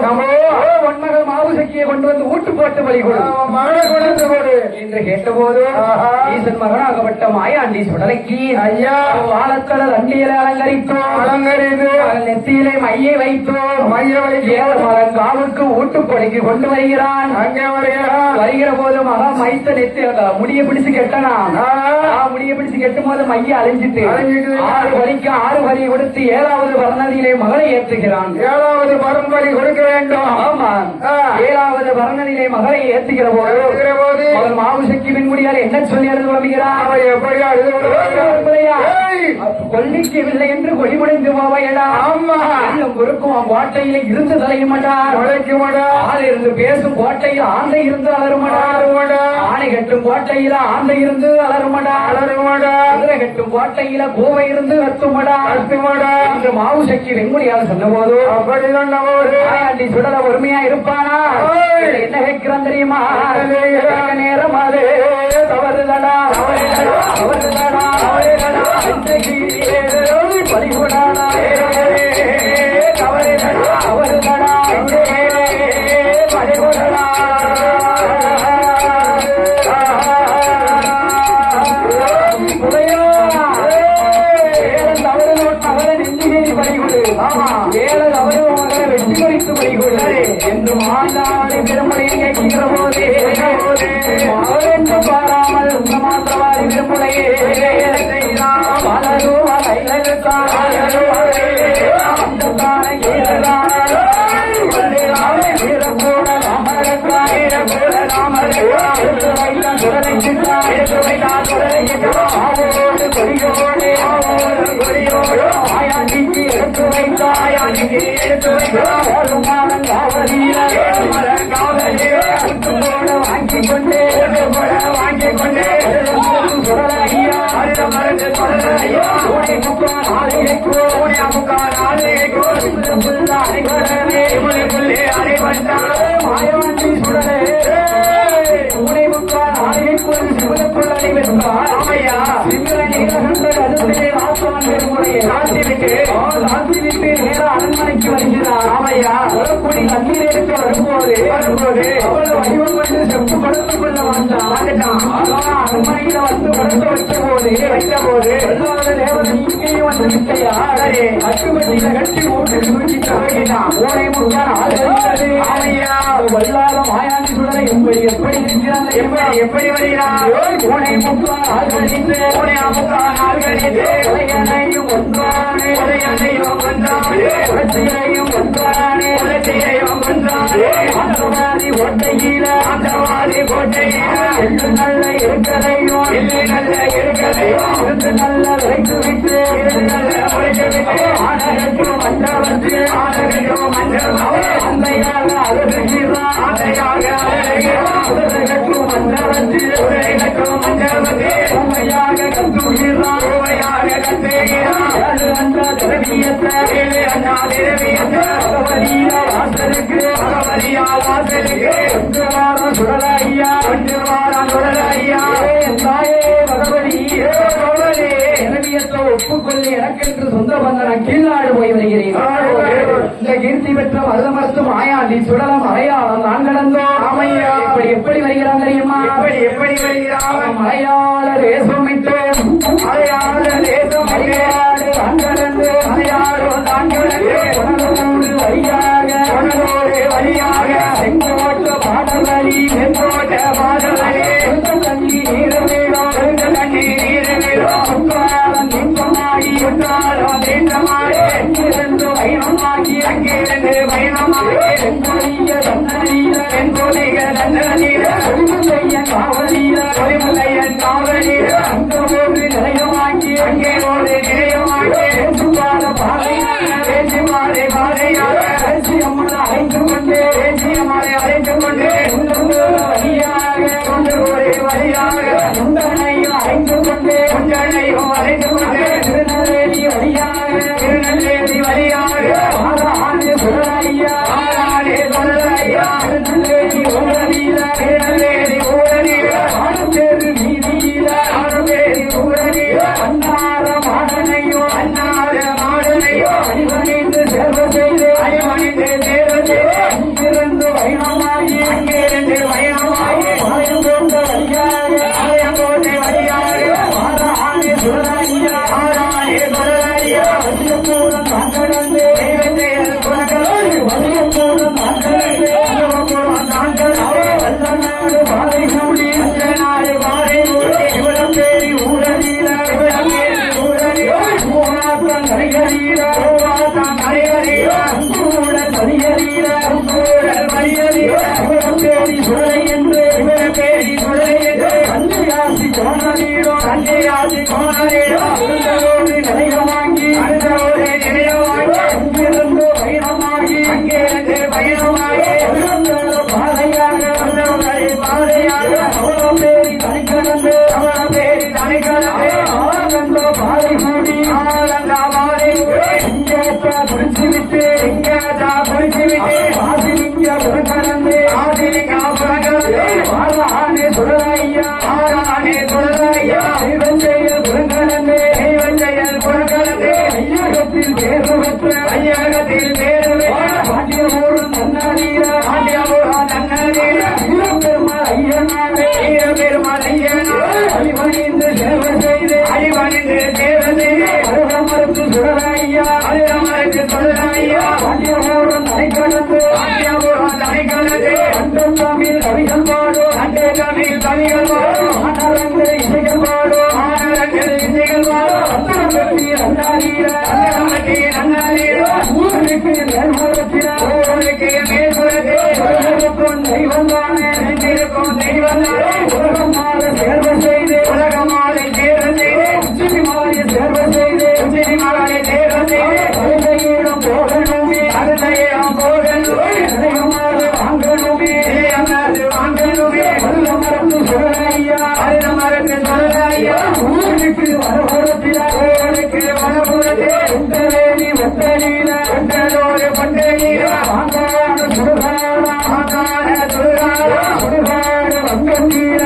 ஒன்மகள் மாவு சக்கியை கொண்டு வந்து ஊட்டு போட்டு பலி கொடு என்று கேட்ட போதும் ஈசன் மகனாகப்பட்ட மாயாண்டி சுடலைக்கு ஐயா வாழக்கடல் அண்டியலை அலங்கரித்து நெத்தியிலே மையை வைத்தோம். காவுக்கு ஊட்டுப்படிக்கு கொண்டு வருகிறான். அங்கே வருகிற போது மகன் மைத்த நெத்தி முடிய பிடிச்சு கெட்டனா முடிய பிடிச்சு கெட்டும் போது மைய அழிஞ்சிட்டு 6 வரிக்கு 6 வரி கொடுத்து 7வது வர்ணதியிலே மகளை ஏற்றுகிறான். 7வது பரம்பரை கொடுக்க வேண்டும். ஆமா 7வது வர்ணதியிலே மகளை ஏற்றுகிற போது மகள் மாவுசக்கி பின்முடியால் என்ன சொல்லி எழுது குழம்புகிறான்? கொல்லிக்கு இல்லை என்று கொடி முடிந்து போவையடா. ஆமா குறுக்கும் கோட்டையில இருந்து தலையுமடார் ஆள் இருந்து பேசும் கோட்டையில் ஆந்தை இருந்து அலருமடா. ஆணை கட்டும் கோட்டையில ஆந்தை இருந்து அலருமடா. குதிரை கட்டும் கோட்டையில கோவை இருந்து கத்துமடா என்று மாவு சக்தி வெண்முடியால் சொன்ன போது அப்படி ஆண்டி சுடல பொறுமையா இருப்பானா? என்ன கேட்கிறான் தெரியுமா? நேரம் அது தவறுதடா தவறுதடா பறிகொடானா தவறுதடா தவறுதடா பறிகொடா தவறு நோட்டு அவரை நெஞ்சு செய்தி பறிகொடு வேலை அவரும் வெற்றி குறித்து பறிகொடு என்று மாண்டாடி பெருமுறையை கேட்கிற போது அவரென்று பாராமல் மாத்திரவாதி பெருமுறையே வளரோ வாங்கிக் கொண்டே மாயவந்தி சுடலே உனை முக்கால் ஆலைக்குள் சிவனுக்குள் அறிவித்தார் ஆசிரித்து நேர அரண்மனைக்கு வருகிறார் ராமையா குடி தண்ணீர் எடுத்து வரும்போது அவ்வளவு வடிவம் கொண்டு செப்பு படுத்துக் கொள்ள வந்தான் அரண்மனையில வந்து படுத்து வைத்த போது எல்லாவது தேவன் இங்கேயும் வந்து விட்டையா அச்சுமட்டியில கட்டி ஓட்டு தூக்கிட்டான் ஓனை முன்னாள் ஆதரித்தது ஆமையா வல்லாத மாயாண்டி சுடலை எப்படி இருக்கிறாங்க எப்படி வருகிறார் ஓனை முன்னாள் ஆதரித்து ஓனை அமுக்கான் ஆதரித்து உலகனையும் ஒன்றானே புரட்சியையும் ஒன்றானே அந்தவாதி கோட்டையில எள்ளு நல்ல இருக்கதையும் இருந்து நல்ல விரைத்து விட்டு ஆனகட்டும் மண்டபத்தில் அந்தையாக அழகுகிறான் உலகட்டும் மண்டபத்தில் உண்மையாக கத்துகிறான் அந்த திரவியத்தை வாசலுக்கு சுடலையா தாயே பகவதி திரவியத்தை ஒப்புக்கொள்ளி எனக்கென்று சொந்த பந்தன கீழ்நாடு போய் வருகிறேன் இந்த கீர்த்தி பெற்ற மருதமரத்து மாயாண்டி சுடலம் மலையாளம் நான் கடந்தோம் ஆமையா எப்படி வருகிறான் தெரியுமா எப்படி வருகிறான் மலையாள தேசமிட்டோம் மலையாள தேசம் மலையாடு அங்கடந்து மலையாளோ தாங்கடந்து உணவோடு வழியாக செங்கோட்ட பாடலி தண்ணி நீர் வீடும் நீண்டமாகி அங்கிருந்து பயணமாகி செங்கொழிய தன்னீர காவலீர அங்க போன்று நிலையமாக்கி அங்கே ஒரு நிலையமாக்கி பேசி அம்மனை அழைத்து கொண்டே வழியாக முந்தனையும் அழைத்து கொண்டே திருநெல்வேலி வழியாக ஆண்டு சுடலையா திருநெல்வேலி ஊரடியில ஆடுபேரு வீதியில அன்னார மாடனையும் அடிவணிந்து சேர்வ செய்து அங்கிருந்து பயணமாகி ஆலயம் கொண்ட வழியாக ஆண்டு சுடலையா வசியப்பூரம் தாங்கடந்து வசியப்பூரம் தாங்கடந்து வல்லநாடு பாதை கூடி சிவனப்பேரி ஊரடியில சிவனப்பேரி சுடலை என்று கண்ணையாசி கோணரீடம் நிலையம் வாங்கி அங்கிருந்து பயணமாகி பாதையாக அவளப்பேரி தனிக்கடந்து ஆனந்த பாதை கூடி குறிச்சுவிட்டு ஆசிரிங்க புறக்கடந்து சுடலையா ஐவஞ்செயல் புறக்கடந்து ஐயகத்தில் பேரு பாண்டியமூரும் தன்னீர ஐயனாக அழிவணிந்து சேவை செய்து மருதமரத்து சுடலையா மருதமரத்து சுடலையா பாண்டியபுரம் தனிக்கலந்து அண்டம் தமிழ் கவிகள் பாடும் அண்டே தமிழ் கவிகள் பாடும் ஆனரங்கள் இசைகள் பாடும் ஆனரங்கள் இசைகள் பாடும் அந்தரங்கத்தி அண்ணாதீர ஊருக்கு மேல்புறத்தில ஊருக்கு மேல்புறத்தில் தெய்வம் தானே உலகமாக சேர்வு செய்து உச்சினி மாறிய சேர்வு செய்து கழுதையிடம் போகணுமே நிலையமாக வாங்கணுமே மருதமரத்து சுடலையா ஊருக்கு வடபுறத்தில வெந்தவேலி வெந்தலீல ஆங்கார சுடுகாடு வங்கீர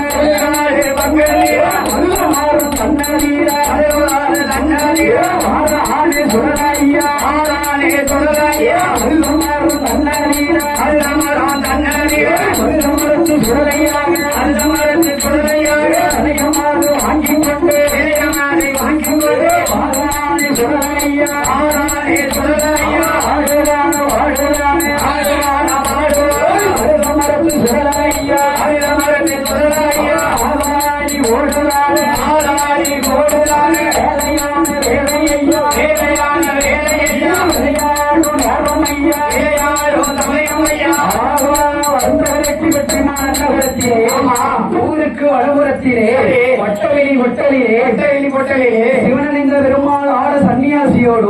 மருதமாறும் தன்னீர ஆறு சுடலையா மருதமாறும் தன்னீர மருதமரத்து சுடலையாக அநேகமாக வாங்கிக் கொண்டு ஆறானே சுடலையா ஆடுவான மருதமரத்து சுடலையா ஆராடி ஓடுறானே வேலையான வேலையையா விளையாடும் நேரமையா வந்தவரைக்கு வெற்றிமான நகரத்திலே ஊருக்கு வடபுறத்திலே வட்டவெளி சிவனணிந்த பெருமாள் ஆட சன்னியாசியோடு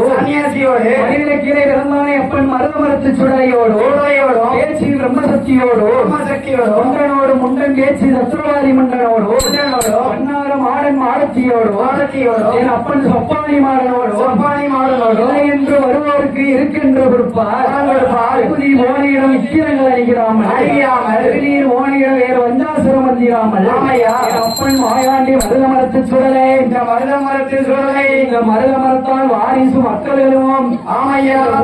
மனிதக்கிளை பிறந்தானே அப்பன் மருதமரத்து சுடலையோடு பேச்சு பிரம்மசக்தியோடு முண்டனோடு முண்டன் பேச்சு சத்ருவாதி மண்டனோடு அன்னார மாடன் மாடத்தியோடு என் அப்பன் சொப்பானி மாடனோடு இல்லை என்று வருவோருக்கு இருக்கின்ற பொறுப்பார் ஓனியிடம் இக்கிரங்கள் அணிகிறாமல் நீர் ஓனியிடம் வேறு வஞ்சாசுரம் வந்திராமல் அப்பன் மாயாண்டி மருதமரத்து சுடலை இந்த மருதமரத்தால் வாரிசு மக்களும்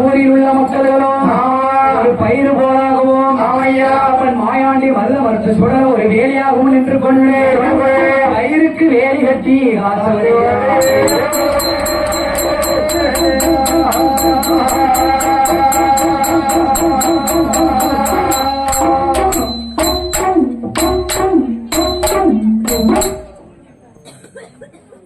ஊரில் உள்ள மக்களும் ஒரு பயிர் போலாகவும் அப்பன் மாயாண்டி மருதமரத்து சுடல் ஒரு வேலையாகவும் நின்று கொண்டு பயிருக்கு வேலி கட்டி ஆசை